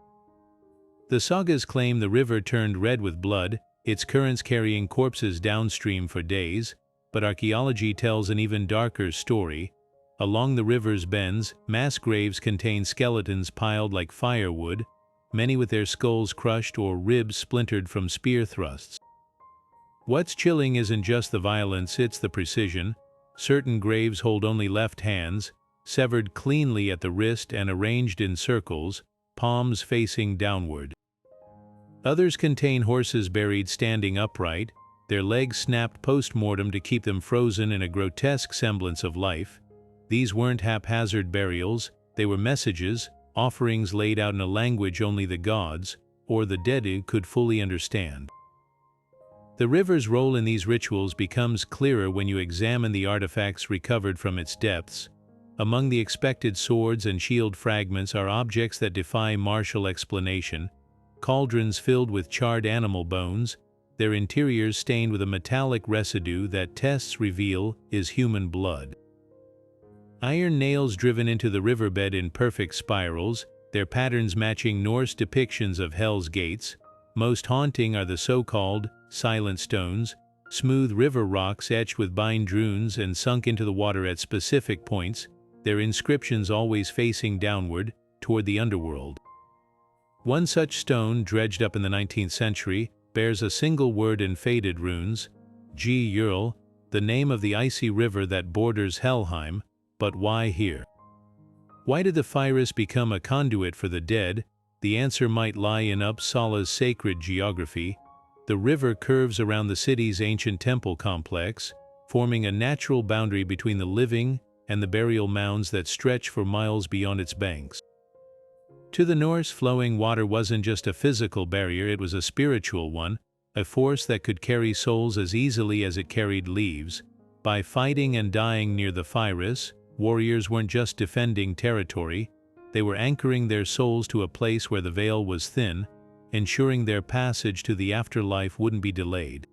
The sagas claim the river turned red with blood, its currents carrying corpses downstream for days, but archaeology tells an even darker story. Along the river's bends, mass graves contain skeletons piled like firewood, many with their skulls crushed or ribs splintered from spear thrusts. What's chilling isn't just the violence, it's the precision. Certain graves hold only left hands, severed cleanly at the wrist and arranged in circles, palms facing downward. Others contain horses buried standing upright, their legs snapped post-mortem to keep them frozen in a grotesque semblance of life. These weren't haphazard burials, they were messages, offerings laid out in a language only the gods, or the dead, could fully understand. The river's role in these rituals becomes clearer when you examine the artifacts recovered from its depths. Among the expected swords and shield fragments are objects that defy martial explanation, cauldrons filled with charred animal bones, their interiors stained with a metallic residue that tests reveal is human blood. Iron nails driven into the riverbed in perfect spirals, their patterns matching Norse depictions of Hell's gates. Most haunting are the so-called silent stones, smooth river rocks etched with bind runes and sunk into the water at specific points, their inscriptions always facing downward, toward the underworld. One such stone, dredged up in the 19th century, bears a single word in faded runes, G-Jurl, the name of the icy river that borders Helheim. But why here? Why did the Fyris become a conduit for the dead? The answer might lie in Uppsala's sacred geography. The river curves around the city's ancient temple complex, forming a natural boundary between the living and the burial mounds that stretch for miles beyond its banks. To the Norse, flowing water wasn't just a physical barrier, it was a spiritual one, a force that could carry souls as easily as it carried leaves. By fighting and dying near the Fyris, warriors weren't just defending territory, they were anchoring their souls to a place where the veil was thin, ensuring their passage to the afterlife wouldn't be delayed.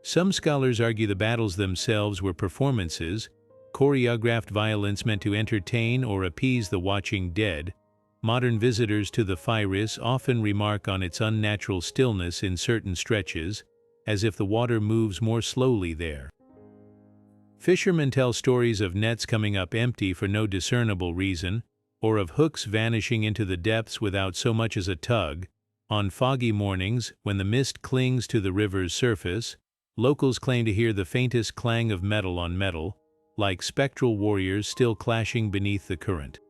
Some scholars argue the battles themselves were performances, choreographed violence meant to entertain or appease the watching dead. Modern visitors to the Fyris often remark on its unnatural stillness in certain stretches, as if the water moves more slowly there. Fishermen tell stories of nets coming up empty for no discernible reason, or of hooks vanishing into the depths without so much as a tug. On foggy mornings, when the mist clings to the river's surface, locals claim to hear the faintest clang of metal on metal, like spectral warriors still clashing beneath the current.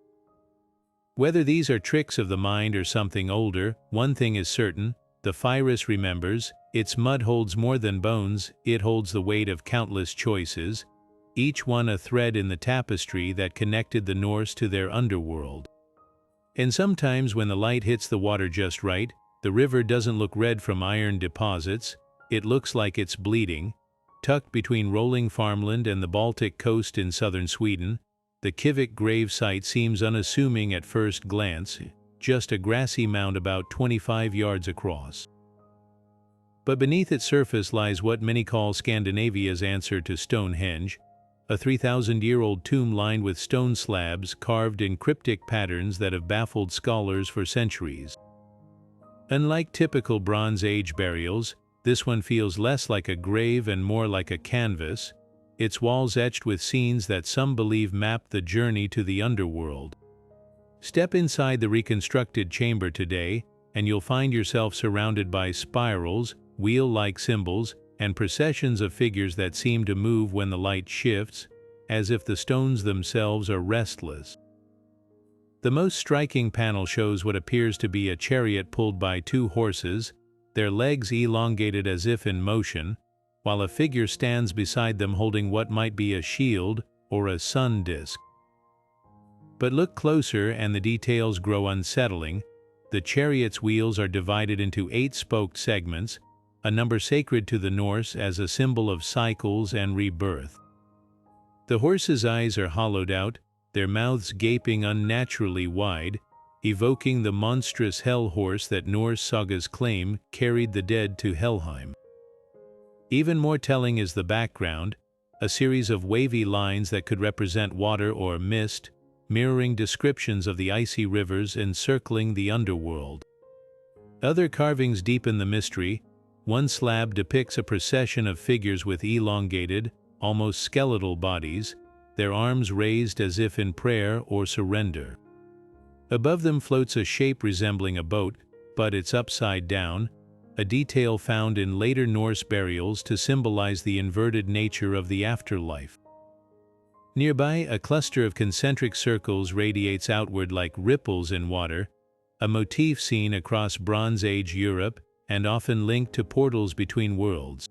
Whether these are tricks of the mind or something older, one thing is certain: the Fyris remembers. Its mud holds more than bones, it holds the weight of countless choices, each one a thread in the tapestry that connected the Norse to their underworld. And sometimes when the light hits the water just right, the river doesn't look red from iron deposits, it looks like it's bleeding. Tucked between rolling farmland and the Baltic coast in southern Sweden, the Kivik grave site seems unassuming at first glance, just a grassy mound about 25 yards across. But beneath its surface lies what many call Scandinavia's answer to Stonehenge, a 3,000-year-old tomb lined with stone slabs carved in cryptic patterns that have baffled scholars for centuries. Unlike typical Bronze Age burials, this one feels less like a grave and more like a canvas, its walls etched with scenes that some believe map the journey to the underworld. Step inside the reconstructed chamber today, and you'll find yourself surrounded by spirals, wheel-like symbols, and processions of figures that seem to move when the light shifts, as if the stones themselves are restless. The most striking panel shows what appears to be a chariot pulled by two horses, their legs elongated as if in motion, while a figure stands beside them holding what might be a shield or a sun disk. But look closer and the details grow unsettling. The chariot's wheels are divided into 8 spoked segments, a number sacred to the Norse as a symbol of cycles and rebirth. The horses' eyes are hollowed out, their mouths gaping unnaturally wide. evoking the monstrous hell horse that Norse sagas claim carried the dead to Helheim. Even more telling is the background, a series of wavy lines that could represent water or mist, mirroring descriptions of the icy rivers encircling the underworld. Other carvings deepen the mystery. One slab depicts a procession of figures with elongated, almost skeletal bodies, their arms raised as if in prayer or surrender. Above them floats a shape resembling a boat, but it's upside down, a detail found in later Norse burials to symbolize the inverted nature of the afterlife. Nearby, a cluster of concentric circles radiates outward like ripples in water, a motif seen across Bronze Age Europe and often linked to portals between worlds.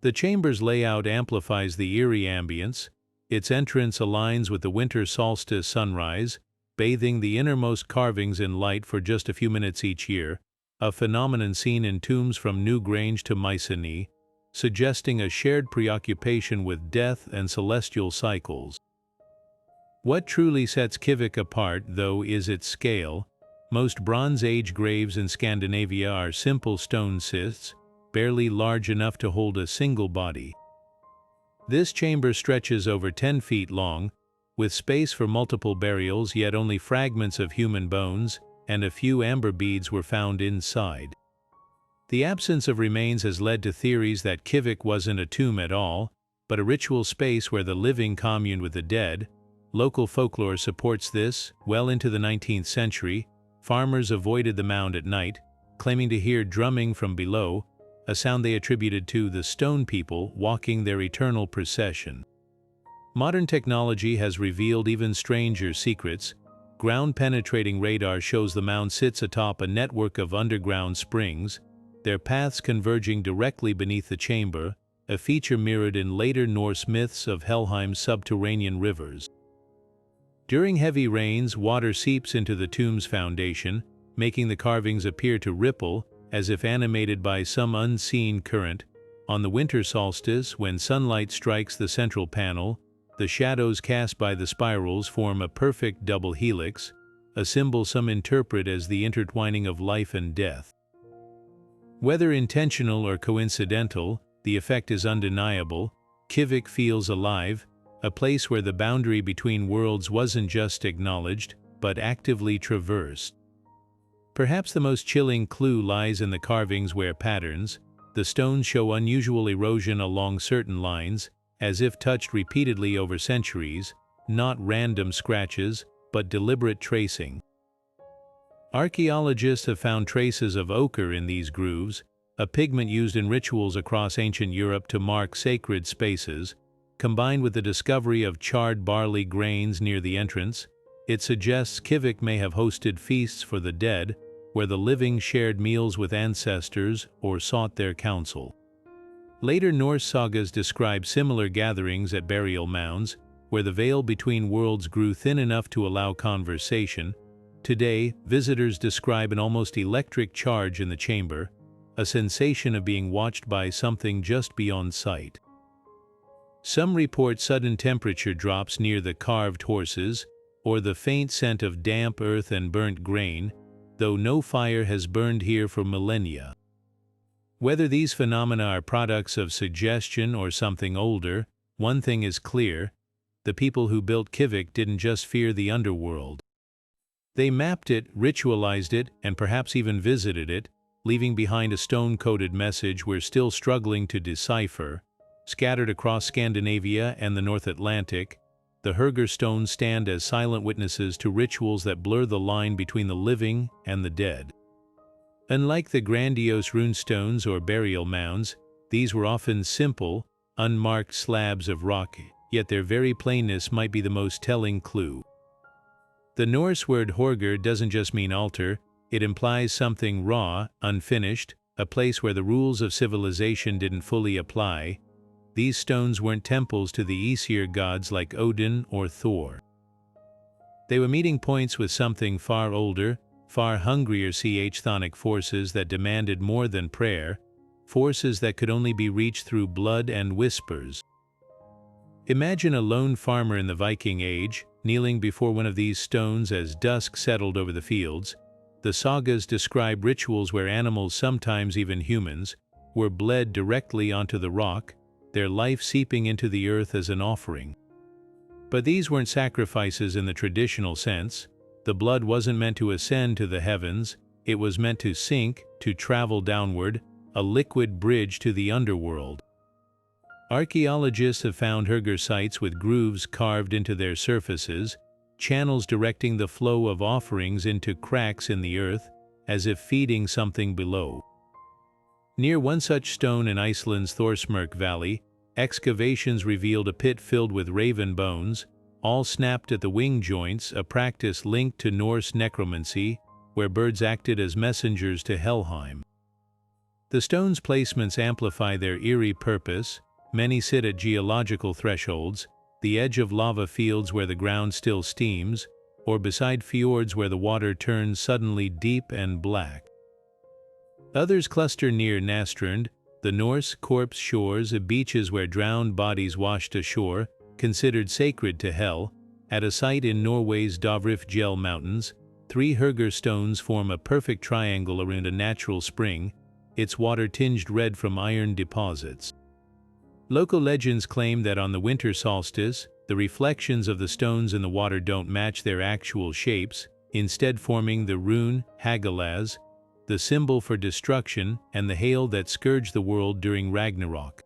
The chamber's layout amplifies the eerie ambience. Its entrance aligns with the winter solstice sunrise, bathing the innermost carvings in light for just a few minutes each year, a phenomenon seen in tombs from Newgrange to Mycenae, suggesting a shared preoccupation with death and celestial cycles. What truly sets Kivik apart, though, is its scale. Most Bronze Age graves in Scandinavia are simple stone cists, barely large enough to hold a single body. This chamber stretches over 10 feet long, with space for multiple burials, yet only fragments of human bones and a few amber beads were found inside. The absence of remains has led to theories that Kivik wasn't a tomb at all, but a ritual space where the living communed with the dead. Local folklore supports this. Well into the 19th century, farmers avoided the mound at night, claiming to hear drumming from below, a sound they attributed to the stone people walking their eternal procession. Modern technology has revealed even stranger secrets. Ground-penetrating radar shows the mound sits atop a network of underground springs, their paths converging directly beneath the chamber, a feature mirrored in later Norse myths of Helheim's subterranean rivers. During heavy rains, water seeps into the tomb's foundation, making the carvings appear to ripple, as if animated by some unseen current. On the winter solstice, when sunlight strikes the central panel, the shadows cast by the spirals form a perfect double helix, a symbol some interpret as the intertwining of life and death. Whether intentional or coincidental, the effect is undeniable. Kivik feels alive, a place where the boundary between worlds wasn't just acknowledged, but actively traversed. Perhaps the most chilling clue lies in the carving's wear patterns. The stones show unusual erosion along certain lines, as if touched repeatedly over centuries, not random scratches, but deliberate tracing. Archaeologists have found traces of ochre in these grooves, a pigment used in rituals across ancient Europe to mark sacred spaces. Combined with the discovery of charred barley grains near the entrance, it suggests Kivik may have hosted feasts for the dead, where the living shared meals with ancestors or sought their counsel. Later Norse sagas describe similar gatherings at burial mounds, where the veil between worlds grew thin enough to allow conversation. Today, visitors describe an almost electric charge in the chamber, a sensation of being watched by something just beyond sight. Some report sudden temperature drops near the carved horses, or the faint scent of damp earth and burnt grain, though no fire has burned here for millennia. Whether these phenomena are products of suggestion or something older, one thing is clear: the people who built Kivik didn't just fear the underworld. They mapped it, ritualized it, and perhaps even visited it, leaving behind a stone-coded message we're still struggling to decipher. Scattered across Scandinavia and the North Atlantic, the Hurger stones stand as silent witnesses to rituals that blur the line between the living and the dead. Unlike the grandiose runestones or burial mounds, these were often simple, unmarked slabs of rock, yet their very plainness might be the most telling clue. The Norse word horger doesn't just mean altar, it implies something raw, unfinished, a place where the rules of civilization didn't fully apply. These stones weren't temples to the Aesir gods like Odin or Thor. They were meeting points with something far older, far hungrier chthonic forces that demanded more than prayer, forces that could only be reached through blood and whispers. Imagine a lone farmer in the Viking Age, kneeling before one of these stones as dusk settled over the fields. The sagas describe rituals where animals, sometimes even humans, were bled directly onto the rock, their life seeping into the earth as an offering. But these weren't sacrifices in the traditional sense. The blood wasn't meant to ascend to the heavens, it was meant to sink, to travel downward, a liquid bridge to the underworld. Archaeologists have found Hugger sites with grooves carved into their surfaces, channels directing the flow of offerings into cracks in the earth, as if feeding something below. Near one such stone in Iceland's Thorsmörk Valley, excavations revealed a pit filled with raven bones, all snapped at the wing joints, a practice linked to Norse necromancy, where birds acted as messengers to Helheim. The stone's placements amplify their eerie purpose. Many sit at geological thresholds, the edge of lava fields where the ground still steams, or beside fjords where the water turns suddenly deep and black. Others cluster near Nastrand, the Norse corpse shores, beaches where drowned bodies washed ashore, considered sacred to Hel. At a site in Norway's Dovrefjell Mountains, 3 Hugger stones form a perfect triangle around a natural spring, its water tinged red from iron deposits. Local legends claim that on the winter solstice, the reflections of the stones in the water don't match their actual shapes, instead forming the rune Hagalaz, the symbol for destruction and the hail that scourged the world during Ragnarok.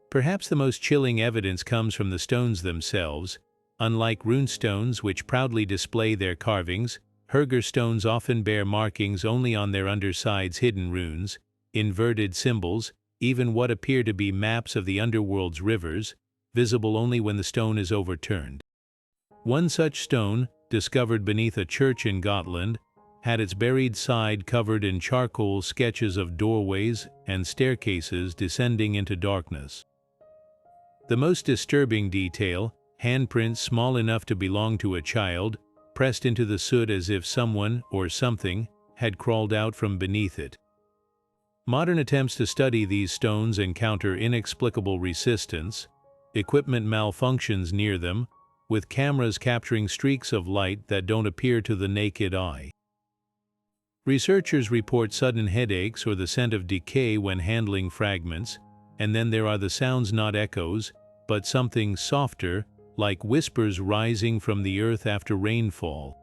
Perhaps the most chilling evidence comes from the stones themselves. Unlike runestones, which proudly display their carvings, Hugger stones often bear markings only on their undersides, hidden runes, inverted symbols, even what appear to be maps of the underworld's rivers, visible only when the stone is overturned. One such stone, discovered beneath a church in Gotland, had its buried side covered in charcoal sketches of doorways and staircases descending into darkness. The most disturbing detail, handprints small enough to belong to a child, pressed into the soot as if someone, or something, had crawled out from beneath it. Modern attempts to study these stones encounter inexplicable resistance, equipment malfunctions near them, with cameras capturing streaks of light that don't appear to the naked eye. Researchers report sudden headaches or the scent of decay when handling fragments, and then there are the sounds, not echoes, but something softer, like whispers rising from the earth after rainfall.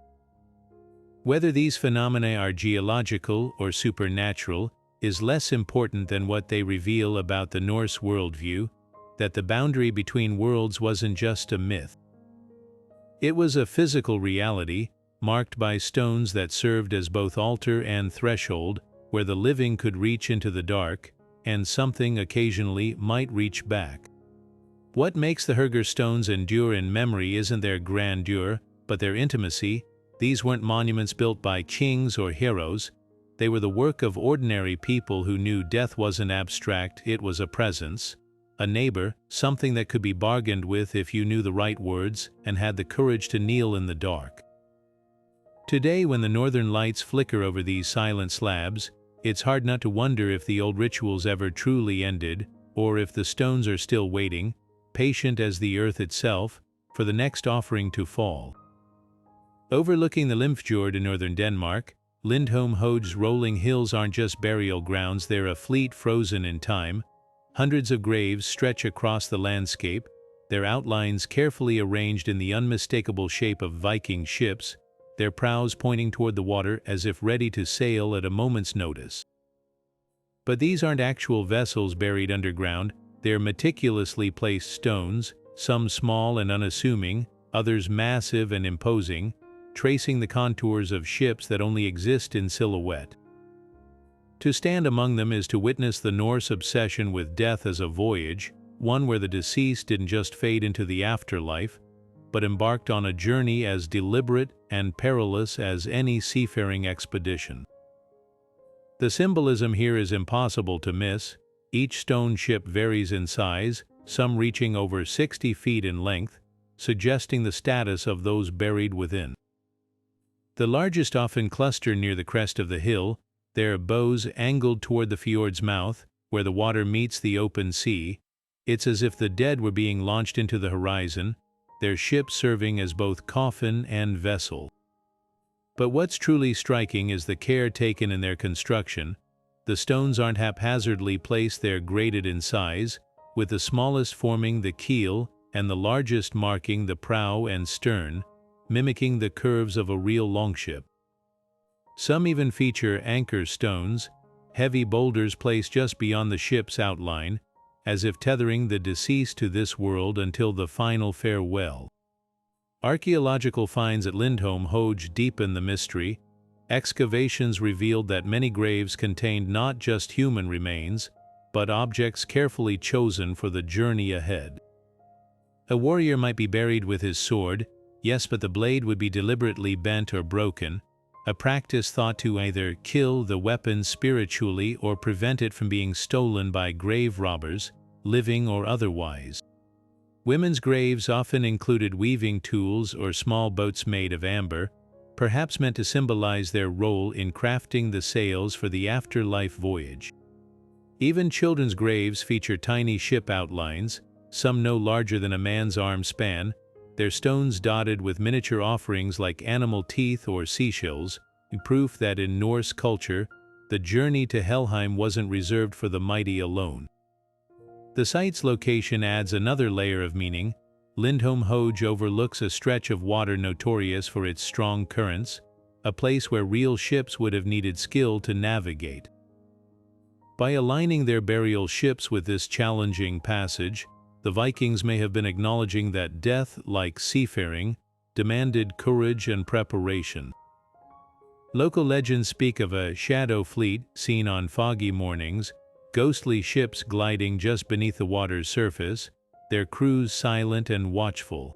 Whether these phenomena are geological or supernatural is less important than what they reveal about the Norse worldview, that the boundary between worlds wasn't just a myth. It was a physical reality, marked by stones that served as both altar and threshold, where the living could reach into the dark, and something occasionally might reach back. What makes the Hugger stones endure in memory isn't their grandeur, but their intimacy. These weren't monuments built by kings or heroes. They were the work of ordinary people who knew death wasn't abstract, it was a presence, a neighbor, something that could be bargained with if you knew the right words and had the courage to kneel in the dark. Today, when the northern lights flicker over these silent slabs, it's hard not to wonder if the old rituals ever truly ended, or if the stones are still waiting, patient as the earth itself, for the next offering to fall. Overlooking the Limfjord in northern Denmark, Lindholm's rolling hills aren't just burial grounds, they're a fleet frozen in time. Hundreds of graves stretch across the landscape, their outlines carefully arranged in the unmistakable shape of Viking ships, their prows pointing toward the water as if ready to sail at a moment's notice. But these aren't actual vessels buried underground, they're meticulously placed stones, some small and unassuming, others massive and imposing, tracing the contours of ships that only exist in silhouette. To stand among them is to witness the Norse obsession with death as a voyage, one where the deceased didn't just fade into the afterlife, but embarked on a journey as deliberate and perilous as any seafaring expedition. The symbolism here is impossible to miss. Each stone ship varies in size, some reaching over 60 feet in length, suggesting the status of those buried within. The largest often cluster near the crest of the hill, their bows angled toward the fjord's mouth, where the water meets the open sea. It's as if the dead were being launched into the horizon, their ships serving as both coffin and vessel. But what's truly striking is the care taken in their construction. The stones aren't haphazardly placed, they're graded in size, with the smallest forming the keel and the largest marking the prow and stern, mimicking the curves of a real longship. Some even feature anchor stones, heavy boulders placed just beyond the ship's outline, as if tethering the deceased to this world until the final farewell. Archaeological finds at Lindholm deepen the mystery. Excavations revealed that many graves contained not just human remains, but objects carefully chosen for the journey ahead. A warrior might be buried with his sword, yes, but the blade would be deliberately bent or broken, a practice thought to either kill the weapon spiritually or prevent it from being stolen by grave robbers, living or otherwise. Women's graves often included weaving tools or small boats made of amber, perhaps meant to symbolize their role in crafting the sails for the afterlife voyage. Even children's graves feature tiny ship outlines, some no larger than a man's arm span, their stones dotted with miniature offerings like animal teeth or seashells, proof that in Norse culture, the journey to Helheim wasn't reserved for the mighty alone. The site's location adds another layer of meaning. Lindholm overlooks a stretch of water notorious for its strong currents, a place where real ships would have needed skill to navigate. By aligning their burial ships with this challenging passage, the Vikings may have been acknowledging that death, like seafaring, demanded courage and preparation. Local legends speak of a shadow fleet seen on foggy mornings, ghostly ships gliding just beneath the water's surface, their crews silent and watchful.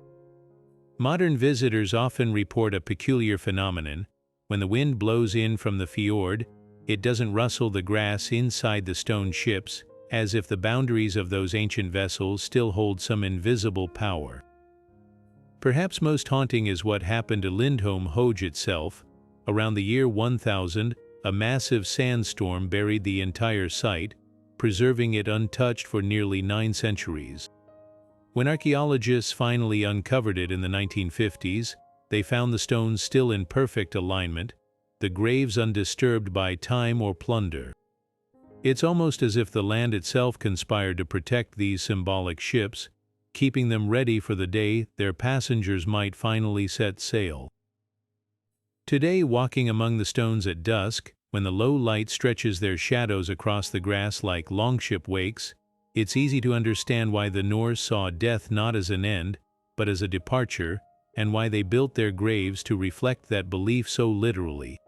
Modern visitors often report a peculiar phenomenon. When the wind blows in from the fjord, it doesn't rustle the grass inside the stone ships, as if the boundaries of those ancient vessels still hold some invisible power. Perhaps most haunting is what happened to Lindholm itself. Around the year 1000, a massive sandstorm buried the entire site, preserving it untouched for nearly 9 centuries. When archaeologists finally uncovered it in the 1950s, they found the stones still in perfect alignment, the graves undisturbed by time or plunder. It's almost as if the land itself conspired to protect these symbolic ships, keeping them ready for the day their passengers might finally set sail. Today, walking among the stones at dusk, when the low light stretches their shadows across the grass like longship wakes, it's easy to understand why the Norse saw death not as an end, but as a departure, and why they built their graves to reflect that belief so literally.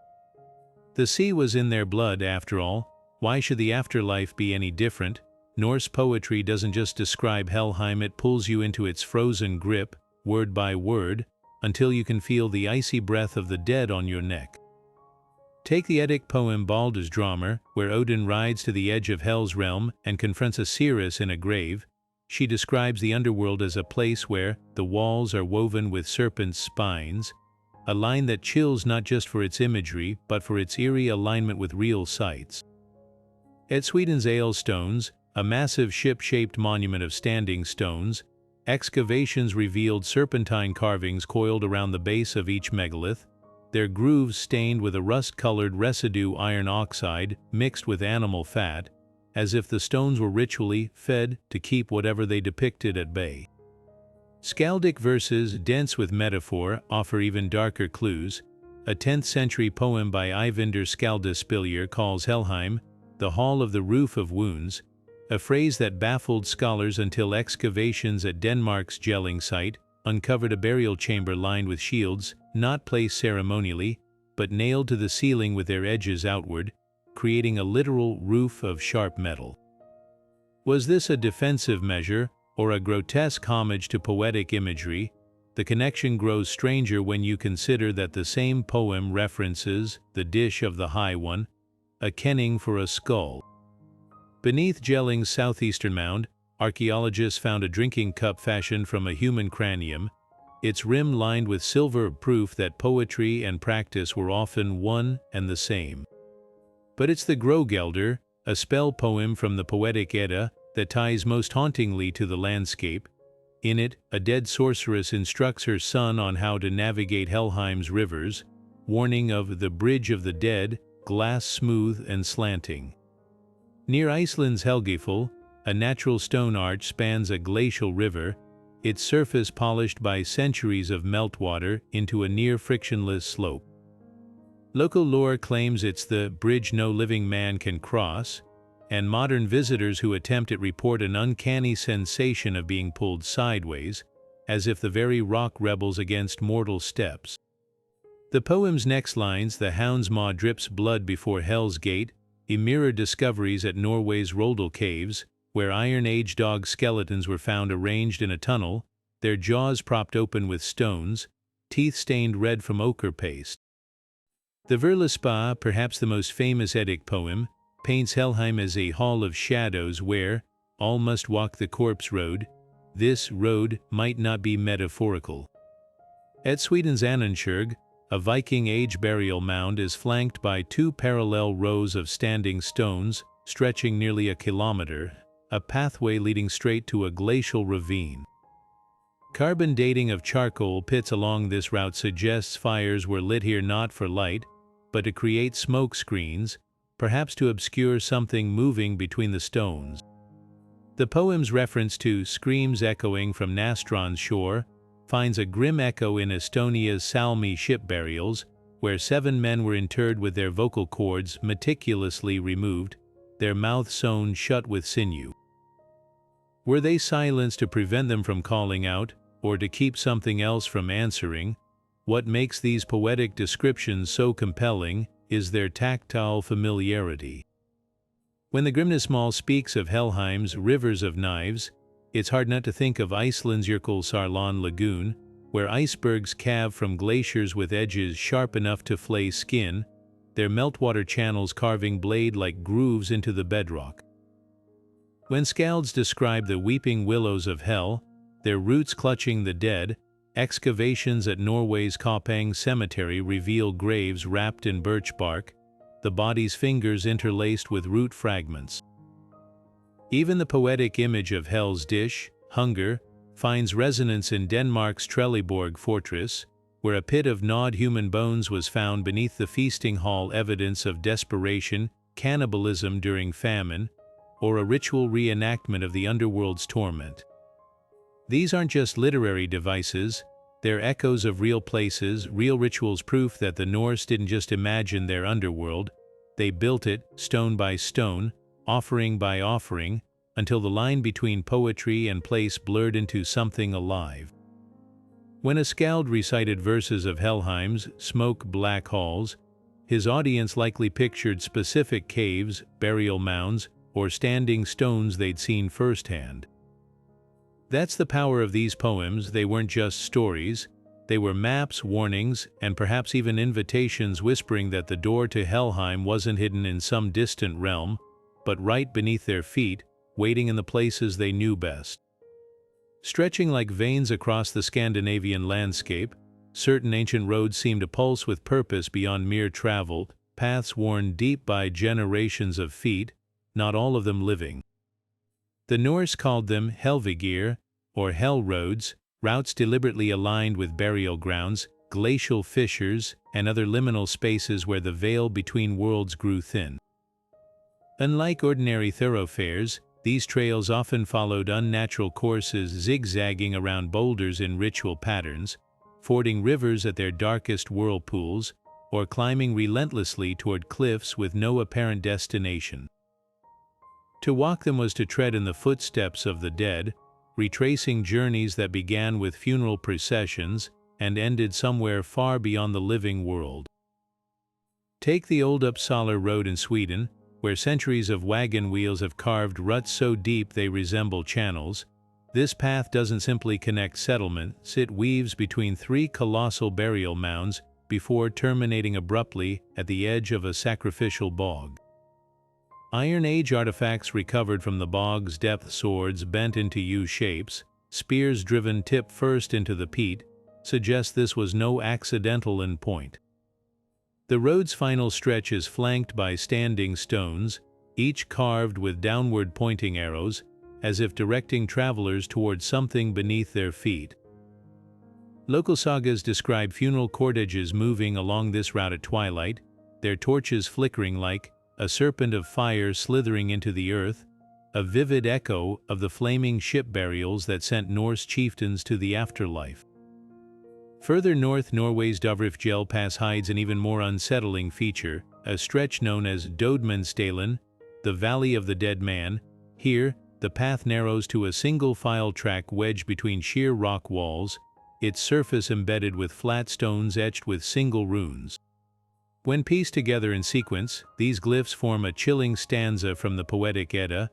The sea was in their blood, after all. Why should the afterlife be any different? Norse poetry doesn't just describe Helheim, it pulls you into its frozen grip, word by word, until you can feel the icy breath of the dead on your neck. Take the Eddic poem Baldersdramer, where Odin rides to the edge of Hell's realm and confronts Osiris in a grave. She describes the underworld as a place where the walls are woven with serpents' spines, a line that chills not just for its imagery, but for its eerie alignment with real sights. At Sweden's Älvstones, a massive ship-shaped monument of standing stones, excavations revealed serpentine carvings coiled around the base of each megalith, their grooves stained with a rust-colored residue iron oxide mixed with animal fat, as if the stones were ritually fed to keep whatever they depicted at bay. Skaldic verses, dense with metaphor, offer even darker clues. A 10th-century poem by Eyvinder Skaldaspillir calls Helheim the Hall of the Roof of Wounds, a phrase that baffled scholars until excavations at Denmark's Jelling site uncovered a burial chamber lined with shields, not placed ceremonially, but nailed to the ceiling with their edges outward, creating a literal roof of sharp metal. Was this a defensive measure, or a grotesque homage to poetic imagery? The connection grows stranger when you consider that the same poem references the dish of the High One, a kenning for a skull. Beneath Jelling's southeastern mound, archaeologists found a drinking cup fashioned from a human cranium, its rim lined with silver, proof that poetry and practice were often one and the same. But it's the Grågelder, a spell poem from the Poetic Edda, that ties most hauntingly to the landscape. In it, a dead sorceress instructs her son on how to navigate Helheim's rivers, warning of the bridge of the dead, glass smooth and slanting. Near Iceland's Helgafell, a natural stone arch spans a glacial river, its surface polished by centuries of meltwater into a near-frictionless slope. Local lore claims it's the bridge no living man can cross, and modern visitors who attempt it report an uncanny sensation of being pulled sideways, as if the very rock rebels against mortal steps. The poem's next lines, "The hound's maw drips blood before Hell's gate," mirror discoveries at Norway's Roldal Caves, where Iron Age dog skeletons were found arranged in a tunnel, their jaws propped open with stones, teeth stained red from ochre paste. The Verlispa, perhaps the most famous Eddic poem, paints Helheim as a hall of shadows where all must walk the corpse road. This road might not be metaphorical. At Sweden's Annenskjöld, a Viking Age burial mound is flanked by two parallel rows of standing stones, stretching nearly a kilometer, a pathway leading straight to a glacial ravine. Carbon dating of charcoal pits along this route suggests fires were lit here not for light, but to create smoke screens, perhaps to obscure something moving between the stones. The poem's reference to screams echoing from Nastron's shore finds a grim echo in Estonia's Salmi ship burials, where 7 men were interred with their vocal cords meticulously removed, their mouths sewn shut with sinew. Were they silenced to prevent them from calling out, or to keep something else from answering? What makes these poetic descriptions so compelling is their tactile familiarity. When the Grimnismal speaks of Helheim's rivers of knives, it's hard not to think of Iceland's Jökulsárlón lagoon, where icebergs calve from glaciers with edges sharp enough to flay skin, their meltwater channels carving blade-like grooves into the bedrock. When skalds describe the weeping willows of hell, their roots clutching the dead, excavations at Norway's Koppang Cemetery reveal graves wrapped in birch bark, the body's fingers interlaced with root fragments. Even the poetic image of Hell's dish, hunger, finds resonance in Denmark's Trelleborg fortress, where a pit of gnawed human bones was found beneath the feasting hall, evidence of desperation, cannibalism during famine, or a ritual reenactment of the underworld's torment. These aren't just literary devices, they're echoes of real places, real rituals, proof that the Norse didn't just imagine their underworld, they built it, stone by stone, offering by offering, until the line between poetry and place blurred into something alive. When a skald recited verses of Helheim's smoke-black halls, his audience likely pictured specific caves, burial mounds, or standing stones they'd seen firsthand. That's the power of these poems. They weren't just stories, they were maps, warnings, and perhaps even invitations whispering that the door to Helheim wasn't hidden in some distant realm, but right beneath their feet, waiting in the places they knew best. Stretching like veins across the Scandinavian landscape, certain ancient roads seem to pulse with purpose beyond mere travel, paths worn deep by generations of feet, not all of them living. The Norse called them Helvigir, or Hell roads, routes deliberately aligned with burial grounds, glacial fissures, and other liminal spaces where the veil between worlds grew thin. Unlike ordinary thoroughfares, these trails often followed unnatural courses, zigzagging around boulders in ritual patterns, fording rivers at their darkest whirlpools, or climbing relentlessly toward cliffs with no apparent destination. To walk them was to tread in the footsteps of the dead, retracing journeys that began with funeral processions and ended somewhere far beyond the living world. Take the old Uppsala road in Sweden, where centuries of wagon wheels have carved ruts so deep they resemble channels. This path doesn't simply connect settlements, it weaves between 3 colossal burial mounds before terminating abruptly at the edge of a sacrificial bog. Iron Age artifacts recovered from the bog's depth, swords bent into U shapes, spears driven tip first into the peat, suggest this was no accidental endpoint. The road's final stretch is flanked by standing stones, each carved with downward pointing arrows, as if directing travelers towards something beneath their feet. Local sagas describe funeral cordages moving along this route at twilight, their torches flickering like a serpent of fire slithering into the earth, a vivid echo of the flaming ship burials that sent Norse chieftains to the afterlife. Further north, Norway's Götavirke Pass hides an even more unsettling feature, a stretch known as Dødmannsdalen, the Valley of the Dead Man. Here, the path narrows to a single file track wedged between sheer rock walls, its surface embedded with flat stones etched with single runes. When pieced together in sequence, these glyphs form a chilling stanza from the poetic Edda.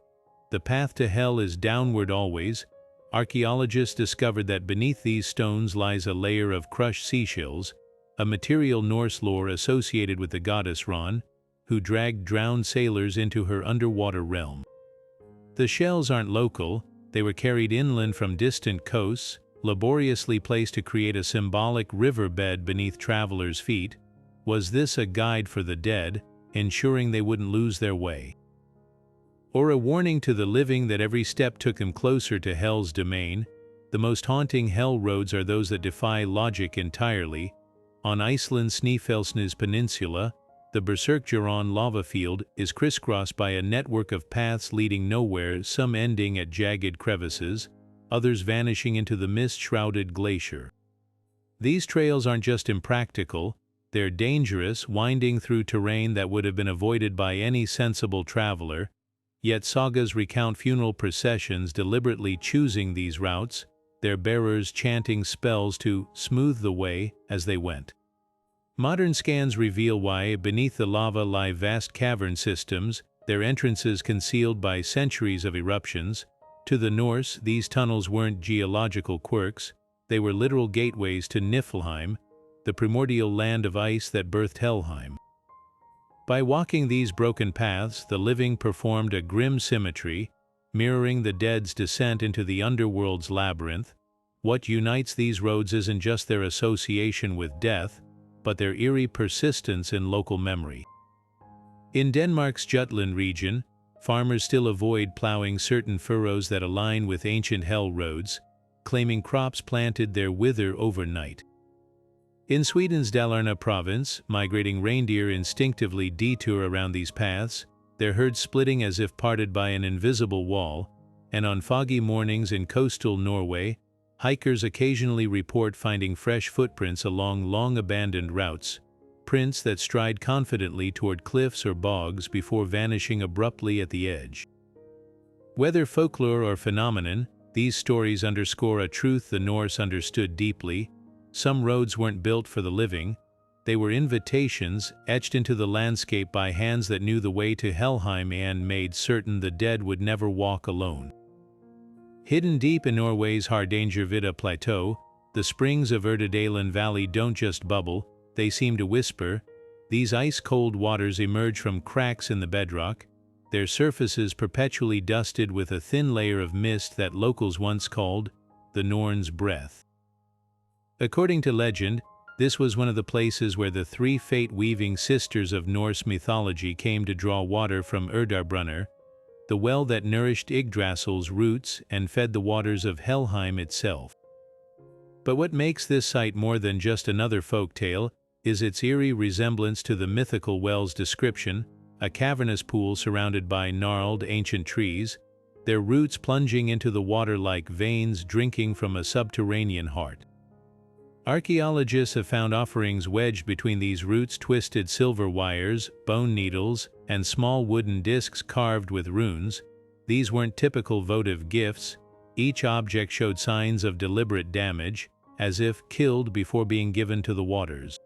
The path to hell is downward always. Archaeologists discovered that beneath these stones lies a layer of crushed seashells, a material Norse lore associated with the goddess Ran, who dragged drowned sailors into her underwater realm. The shells aren't local, they were carried inland from distant coasts, laboriously placed to create a symbolic riverbed beneath travelers' feet. Was this a guide for the dead, ensuring they wouldn't lose their way? Or a warning to the living that every step took them closer to hell's domain? The most haunting hell roads are those that defy logic entirely. On Iceland's Snæfellsnes Peninsula, the Berserkjaran lava field is crisscrossed by a network of paths leading nowhere, some ending at jagged crevices, others vanishing into the mist-shrouded glacier. These trails aren't just impractical, they're dangerous, winding through terrain that would have been avoided by any sensible traveler. Yet sagas recount funeral processions deliberately choosing these routes, their bearers chanting spells to smooth the way as they went. Modern scans reveal why beneath the lava lie vast cavern systems, their entrances concealed by centuries of eruptions. To the Norse, these tunnels weren't geological quirks, they were literal gateways to Niflheim, the primordial land of ice that birthed Helheim. By walking these broken paths, the living performed a grim symmetry, mirroring the dead's descent into the underworld's labyrinth. What unites these roads isn't just their association with death, but their eerie persistence in local memory. In Denmark's Jutland region, farmers still avoid plowing certain furrows that align with ancient hell roads, claiming crops planted there wither overnight. In Sweden's Dalarna province, migrating reindeer instinctively detour around these paths, their herds splitting as if parted by an invisible wall, and on foggy mornings in coastal Norway, hikers occasionally report finding fresh footprints along long-abandoned routes, prints that stride confidently toward cliffs or bogs before vanishing abruptly at the edge. Whether folklore or phenomenon, these stories underscore a truth the Norse understood deeply. Some roads weren't built for the living, they were invitations etched into the landscape by hands that knew the way to Helheim and made certain the dead would never walk alone. Hidden deep in Norway's Hardangervidda Plateau, the springs of Urdadalen Valley don't just bubble, they seem to whisper. These ice-cold waters emerge from cracks in the bedrock, their surfaces perpetually dusted with a thin layer of mist that locals once called the Norn's breath. According to legend, this was one of the places where the three fate-weaving sisters of Norse mythology came to draw water from Urdarbrunner, the well that nourished Yggdrasil's roots and fed the waters of Helheim itself. But what makes this site more than just another folktale is its eerie resemblance to the mythical well's description, a cavernous pool surrounded by gnarled ancient trees, their roots plunging into the water like veins drinking from a subterranean heart. Archaeologists have found offerings wedged between these roots, twisted silver wires, bone needles, and small wooden discs carved with runes. These weren't typical votive gifts. Each object showed signs of deliberate damage, as if killed before being given to the waters.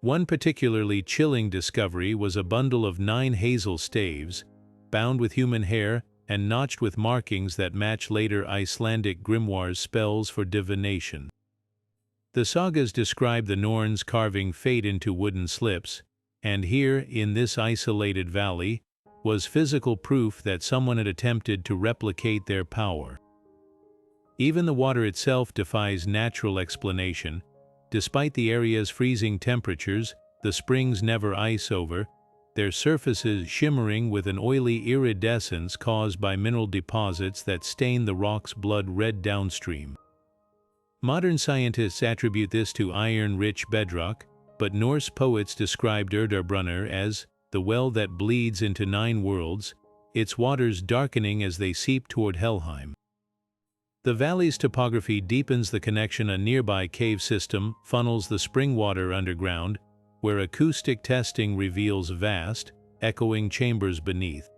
One particularly chilling discovery was a bundle of 9 hazel staves, bound with human hair and notched with markings that match later Icelandic grimoires' spells for divination. The sagas describe the Norns carving fate into wooden slips, and here, in this isolated valley, was physical proof that someone had attempted to replicate their power. Even the water itself defies natural explanation. Despite the area's freezing temperatures, the springs never ice over. their surfaces shimmering with an oily iridescence caused by mineral deposits that stain the rock's blood red downstream. Modern scientists attribute this to iron-rich bedrock, but Norse poets described Urdarbrunner as the well that bleeds into 9 worlds, its waters darkening as they seep toward Helheim. The valley's topography deepens the connection. A nearby cave system funnels the spring water underground, where acoustic testing reveals vast, echoing chambers beneath.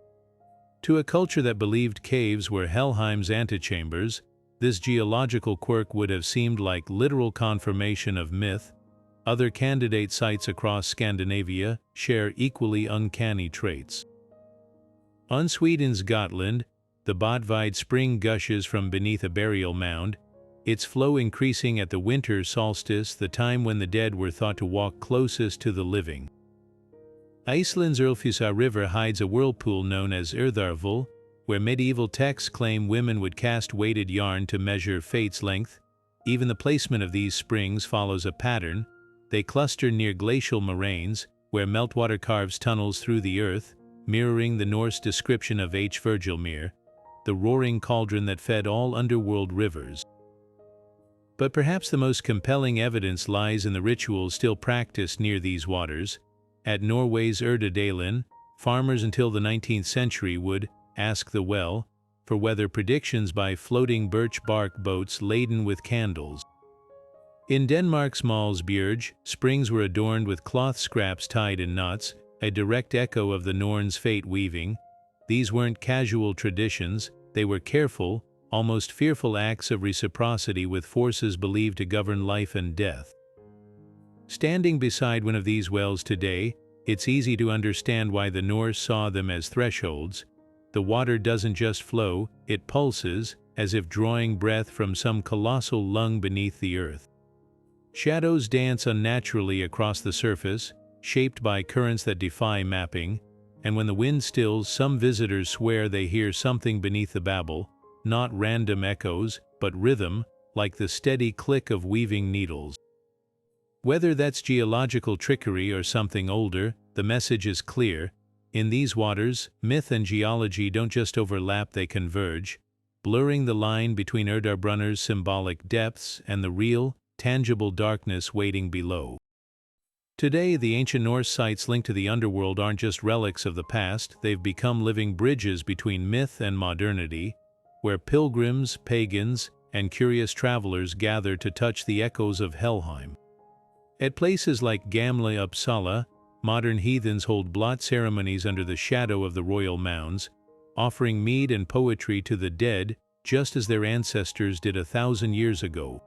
To a culture that believed caves were Helheim's antechambers, this geological quirk would have seemed like literal confirmation of myth. Other candidate sites across Scandinavia share equally uncanny traits. On Sweden's Gotland, the Bodvide spring gushes from beneath a burial mound, its flow increasing at the winter solstice, the time when the dead were thought to walk closest to the living. Iceland's Ölfusá River hides a whirlpool known as Earthworld, where medieval texts claim women would cast weighted yarn to measure fate's length. Even the placement of these springs follows a pattern. They cluster near glacial moraines, where meltwater carves tunnels through the earth, mirroring the Norse description of Hvergelmir, the roaring cauldron that fed all underworld rivers. But perhaps the most compelling evidence lies in the rituals still practiced near these waters. At Norway's Urdadalen, farmers until the 19th century would ask the well for weather predictions by floating birch bark boats laden with candles. In Denmark's Malsbjerg, springs were adorned with cloth scraps tied in knots, a direct echo of the Norns' fate weaving. These weren't casual traditions, they were careful, almost fearful acts of reciprocity with forces believed to govern life and death. Standing beside one of these wells today, it's easy to understand why the Norse saw them as thresholds. The water doesn't just flow, it pulses, as if drawing breath from some colossal lung beneath the earth. Shadows dance unnaturally across the surface, shaped by currents that defy mapping, and when the wind stills, some visitors swear they hear something beneath the babble, not random echoes, but rhythm, like the steady click of weaving needles. Whether that's geological trickery or something older, the message is clear. In these waters, myth and geology don't just overlap, they converge, blurring the line between Urdarbrunner's symbolic depths and the real, tangible darkness waiting below. Today, the ancient Norse sites linked to the underworld aren't just relics of the past, they've become living bridges between myth and modernity, where pilgrims, pagans, and curious travelers gather to touch the echoes of Helheim. At places like Gamla Uppsala, modern heathens hold blot ceremonies under the shadow of the royal mounds, offering mead and poetry to the dead, just as their ancestors did 1,000 years ago.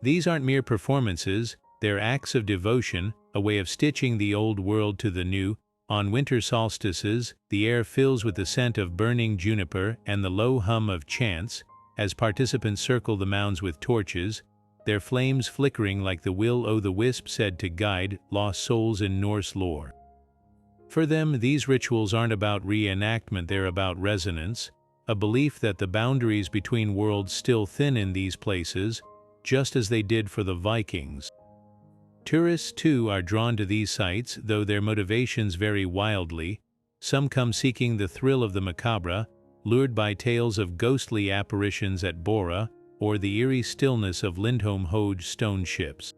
These aren't mere performances, they're acts of devotion, a way of stitching the old world to the new. On winter solstices, the air fills with the scent of burning juniper and the low hum of chants, as participants circle the mounds with torches, their flames flickering like the will-o'-the-wisp said to guide lost souls in Norse lore. For them, these rituals aren't about reenactment, they're about resonance, a belief that the boundaries between worlds still thin in these places, just as they did for the Vikings. Tourists, too, are drawn to these sites, though their motivations vary wildly. Some come seeking the thrill of the macabre, lured by tales of ghostly apparitions at Borre, or the eerie stillness of Lindholm-Hoge stone ships.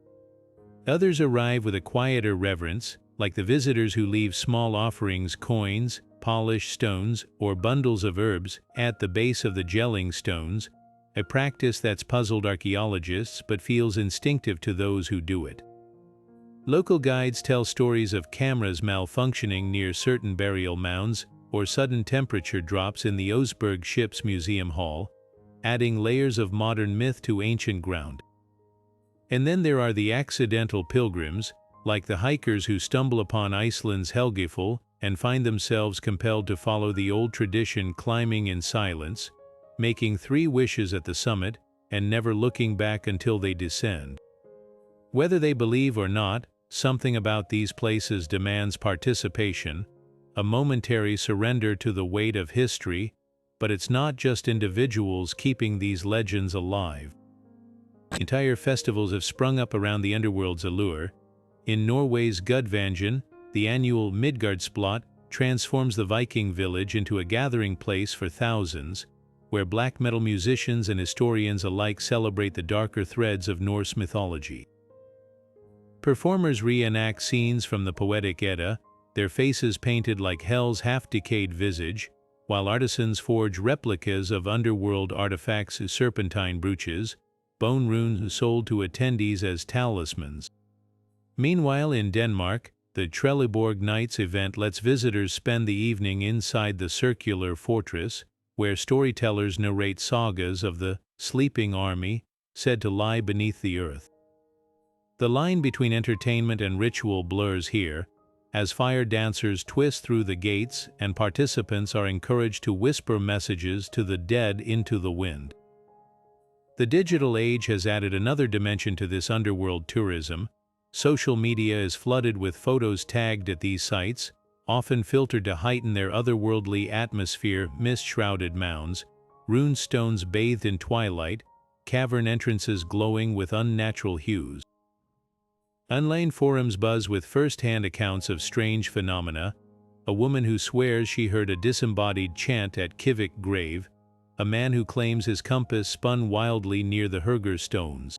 Others arrive with a quieter reverence, like the visitors who leave small offerings, coins, polished stones, or bundles of herbs at the base of the gelling stones, a practice that's puzzled archaeologists but feels instinctive to those who do it. Local guides tell stories of cameras malfunctioning near certain burial mounds, or sudden temperature drops in the Oseberg ship's museum hall, adding layers of modern myth to ancient ground. And then there are the accidental pilgrims, like the hikers who stumble upon Iceland's Helgafell and find themselves compelled to follow the old tradition, climbing in silence, making 3 wishes at the summit, and never looking back until they descend. Whether they believe or not, something about these places demands participation, a momentary surrender to the weight of history. But it's not just individuals keeping these legends alive. Entire festivals have sprung up around the underworld's allure. In Norway's Gudvangen, the annual Midgardsblot transforms the Viking village into a gathering place for thousands, where black metal musicians and historians alike celebrate the darker threads of Norse mythology. Performers reenact scenes from the Poetic Edda, their faces painted like Hel's half-decayed visage, while artisans forge replicas of underworld artifacts, serpentine brooches, bone runes sold to attendees as talismans. Meanwhile, in Denmark, the Trelleborg Nights event lets visitors spend the evening inside the circular fortress, where storytellers narrate sagas of the sleeping army said to lie beneath the earth. The line between entertainment and ritual blurs here, as fire dancers twist through the gates and participants are encouraged to whisper messages to the dead into the wind. The digital age has added another dimension to this underworld tourism. Social media is flooded with photos tagged at these sites, often filtered to heighten their otherworldly atmosphere: mist-shrouded mounds, rune stones bathed in twilight, cavern entrances glowing with unnatural hues. Online forums buzz with first-hand accounts of strange phenomena: a woman who swears she heard a disembodied chant at Kivik grave, a man who claims his compass spun wildly near the Hurger stones.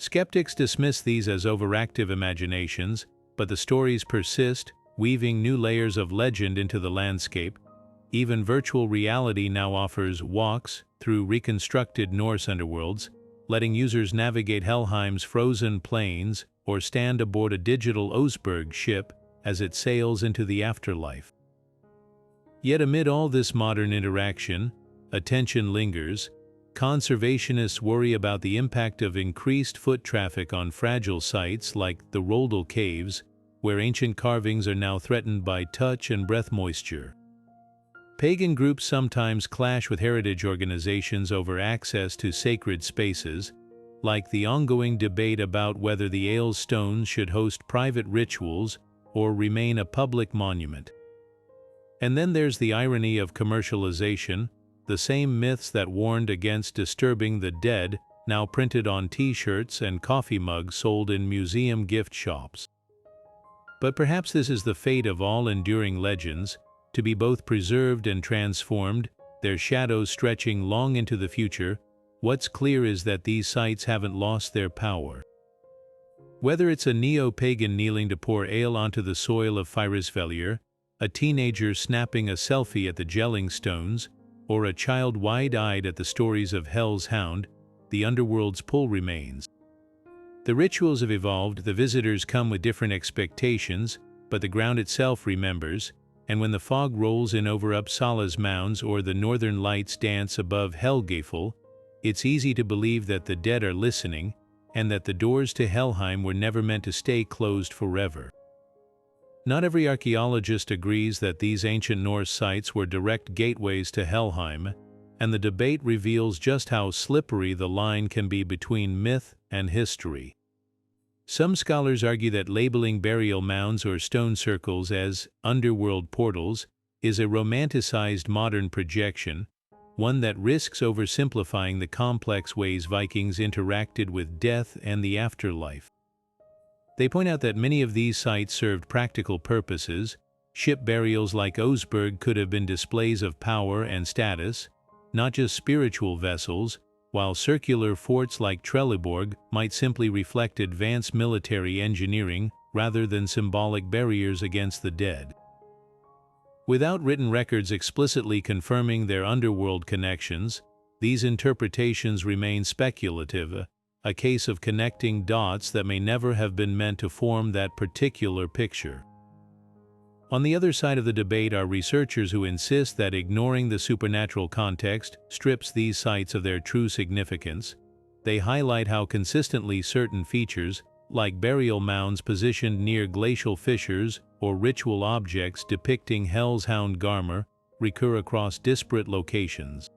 Skeptics dismiss these as overactive imaginations, but the stories persist, weaving new layers of legend into the landscape. Even virtual reality now offers walks through reconstructed Norse underworlds, letting users navigate Helheim's frozen plains or stand aboard a digital Oseberg ship as it sails into the afterlife. Yet amid all this modern interaction, attention lingers. Conservationists worry about the impact of increased foot traffic on fragile sites like the Roldal Caves, where ancient carvings are now threatened by touch and breath moisture. Pagan groups sometimes clash with heritage organizations over access to sacred spaces, like the ongoing debate about whether the Ailes stones should host private rituals or remain a public monument. And then there's the irony of commercialization. The same myths that warned against disturbing the dead now printed on t-shirts and coffee mugs sold in museum gift shops. But perhaps this is the fate of all enduring legends, to be both preserved and transformed, their shadows stretching long into the future. What's clear is that these sites haven't lost their power. Whether it's a neo-pagan kneeling to pour ale onto the soil of Fyrisvellir, a teenager snapping a selfie at the gelling stones, or a child wide-eyed at the stories of Hel's Hound, the underworld's pull remains. The rituals have evolved, the visitors come with different expectations, but the ground itself remembers, and when the fog rolls in over Uppsala's mounds or the northern lights dance above Helgafell, it's easy to believe that the dead are listening, and that the doors to Helheim were never meant to stay closed forever. Not every archaeologist agrees that these ancient Norse sites were direct gateways to Helheim, and the debate reveals just how slippery the line can be between myth and history. Some scholars argue that labeling burial mounds or stone circles as underworld portals is a romanticized modern projection, one that risks oversimplifying the complex ways Vikings interacted with death and the afterlife. They point out that many of these sites served practical purposes. Ship burials like Oseberg could have been displays of power and status, not just spiritual vessels, while circular forts like Trelleborg might simply reflect advanced military engineering rather than symbolic barriers against the dead. Without written records explicitly confirming their underworld connections, these interpretations remain speculative, a case of connecting dots that may never have been meant to form that particular picture. On the other side of the debate are researchers who insist that ignoring the supernatural context strips these sites of their true significance. They highlight how consistently certain features, like burial mounds positioned near glacial fissures or ritual objects depicting Hel's Hound Garmr, recur across disparate locations.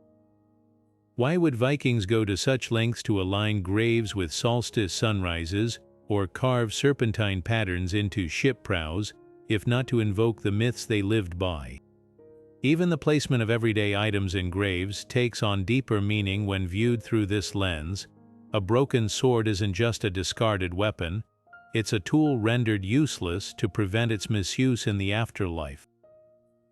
Why would Vikings go to such lengths to align graves with solstice sunrises or carve serpentine patterns into ship prows, if not to invoke the myths they lived by? Even the placement of everyday items in graves takes on deeper meaning when viewed through this lens. A broken sword isn't just a discarded weapon, It's a tool rendered useless to prevent its misuse in the afterlife.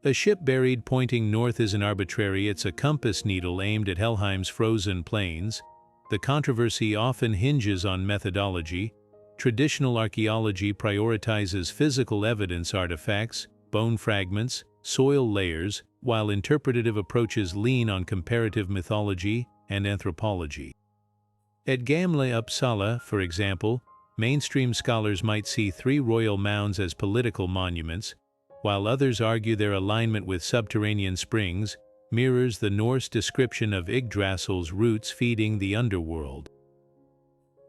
A ship buried pointing north isn't arbitrary, it's a compass needle aimed at Helheim's frozen plains. The controversy often hinges on methodology. Traditional archaeology prioritizes physical evidence artifacts, bone fragments, soil layers, while interpretative approaches lean on comparative mythology and anthropology. At Gamla Uppsala, for example, mainstream scholars might see 3 royal mounds as political monuments, while others argue their alignment with subterranean springs mirrors the Norse description of Yggdrasil's roots feeding the underworld.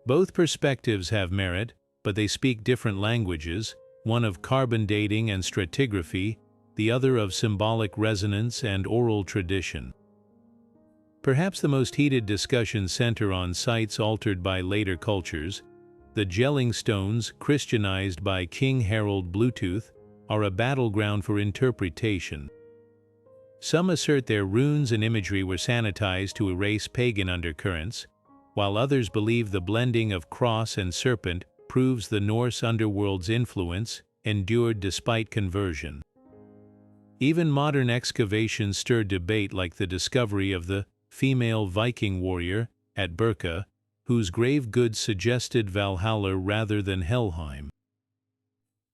Both perspectives have merit, but they speak different languages, one of carbon dating and stratigraphy, the other of symbolic resonance and oral tradition. Perhaps the most heated discussions center on sites altered by later cultures. The gelling stones, Christianized by King Harold Bluetooth, are a battleground for interpretation. Some assert their runes and imagery were sanitized to erase pagan undercurrents, while others believe the blending of cross and serpent proves the Norse underworld's influence endured despite conversion. Even modern excavations stir debate, like the discovery of the female Viking warrior at Borre, whose grave goods suggested Valhalla rather than Helheim.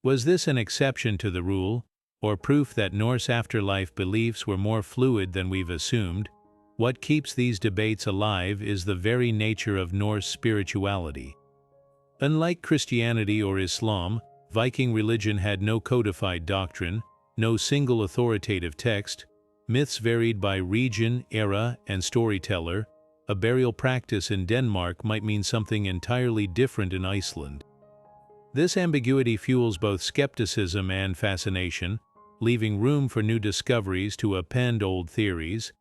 Was this an exception to the rule, or proof that Norse afterlife beliefs were more fluid than we've assumed? What keeps these debates alive is the very nature of Norse spirituality. Unlike Christianity or Islam, Viking religion had no codified doctrine, no single authoritative text. Myths varied by region, era, and storyteller. A burial practice in Denmark might mean something entirely different in Iceland. This ambiguity fuels both skepticism and fascination, leaving room for new discoveries to append old theories.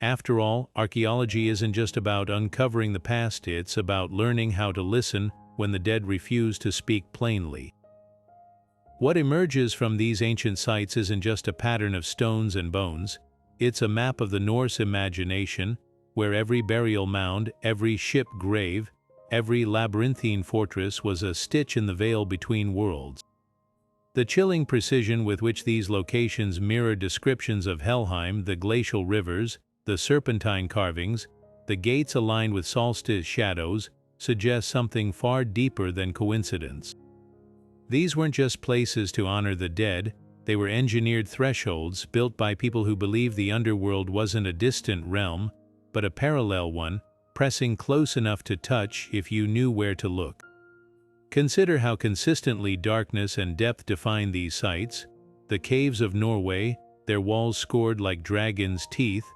After all, archaeology isn't just about uncovering the past, it's about learning how to listen when the dead refuse to speak plainly. What emerges from these ancient sites isn't just a pattern of stones and bones, it's a map of the Norse imagination, where every burial mound, every ship grave, every labyrinthine fortress was a stitch in the veil between worlds. The chilling precision with which these locations mirror descriptions of Helheim, the glacial rivers, the serpentine carvings, the gates aligned with solstice shadows, suggests something far deeper than coincidence. These weren't just places to honor the dead, they were engineered thresholds built by people who believed the underworld wasn't a distant realm, but a parallel one, pressing close enough to touch if you knew where to look. Consider how consistently darkness and depth define these sites. The caves of Norway, their walls scored like dragons' teeth,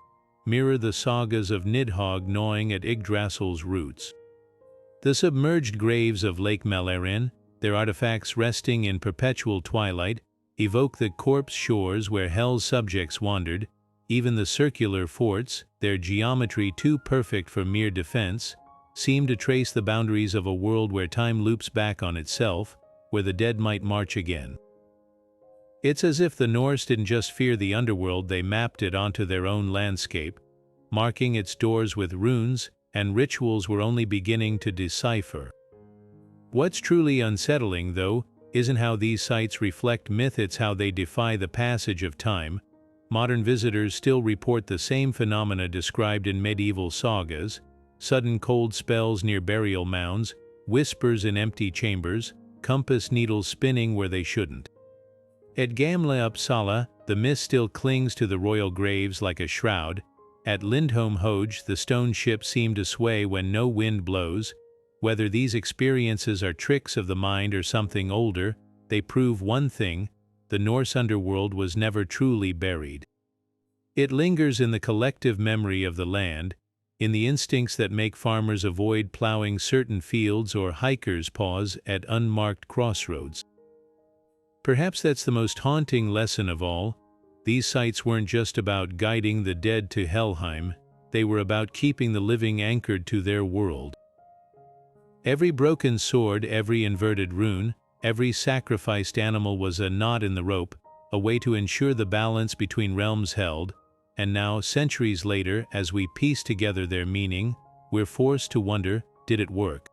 mirror the sagas of Nidhogg gnawing at Yggdrasil's roots. The submerged graves of Lake Mälaren, their artifacts resting in perpetual twilight, evoke the corpse shores where Hell's subjects wandered. Even the circular forts, their geometry too perfect for mere defense, seem to trace the boundaries of a world where time loops back on itself, where the dead might march again. It's as if the Norse didn't just fear the underworld, they mapped it onto their own landscape, marking its doors with runes and rituals we're only beginning to decipher. What's truly unsettling, though, isn't how these sites reflect myth, it's how they defy the passage of time. Modern visitors still report the same phenomena described in medieval sagas: sudden cold spells near burial mounds, whispers in empty chambers, compass needles spinning where they shouldn't. At Gamla Uppsala, the mist still clings to the royal graves like a shroud. At Nidhogg, the stone ships seem to sway when no wind blows. Whether these experiences are tricks of the mind or something older, they prove one thing: the Norse underworld was never truly buried. It lingers in the collective memory of the land, in the instincts that make farmers avoid plowing certain fields or hikers pause at unmarked crossroads. Perhaps that's the most haunting lesson of all. These sites weren't just about guiding the dead to Helheim, they were about keeping the living anchored to their world. Every broken sword, every inverted rune, every sacrificed animal was a knot in the rope, a way to ensure the balance between realms held. And now, centuries later, as we piece together their meaning, we're forced to wonder, did it work?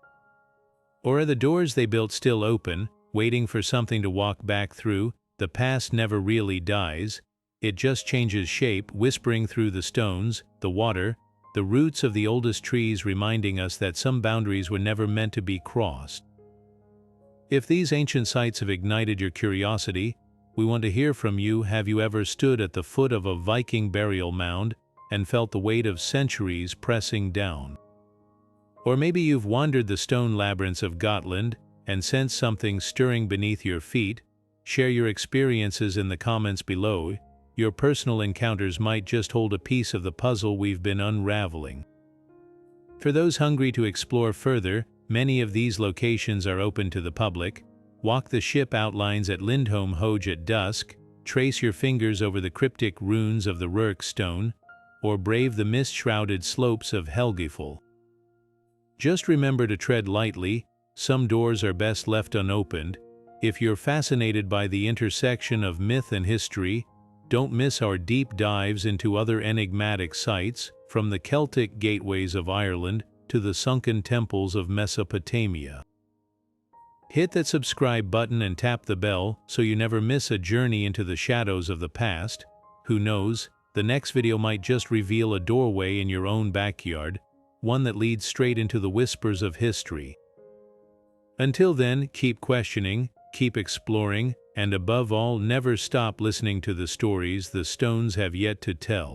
Or are the doors they built still open, waiting for something to walk back through? The past never really dies. It just changes shape, whispering through the stones, the water, the roots of the oldest trees, reminding us that some boundaries were never meant to be crossed. If these ancient sites have ignited your curiosity, we want to hear from you. Have you ever stood at the foot of a Viking burial mound and felt the weight of centuries pressing down? Or maybe you've wandered the stone labyrinths of Gotland and sensed something stirring beneath your feet. Share your experiences in the comments below. Your personal encounters might just hold a piece of the puzzle we've been unraveling. For those hungry to explore further, many of these locations are open to the public. Walk the ship outlines at Lindholm Hoge at dusk, trace your fingers over the cryptic runes of the Runestone, or brave the mist-shrouded slopes of Helgafell. Just remember to tread lightly. Some doors are best left unopened. If you're fascinated by the intersection of myth and history, don't miss our deep dives into other enigmatic sites, from the Celtic gateways of Ireland to the sunken temples of Mesopotamia. Hit that subscribe button and tap the bell so you never miss a journey into the shadows of the past. Who knows, the next video might just reveal a doorway in your own backyard, one that leads straight into the whispers of history. Until then, keep questioning, keep exploring, and above all, never stop listening to the stories the stones have yet to tell.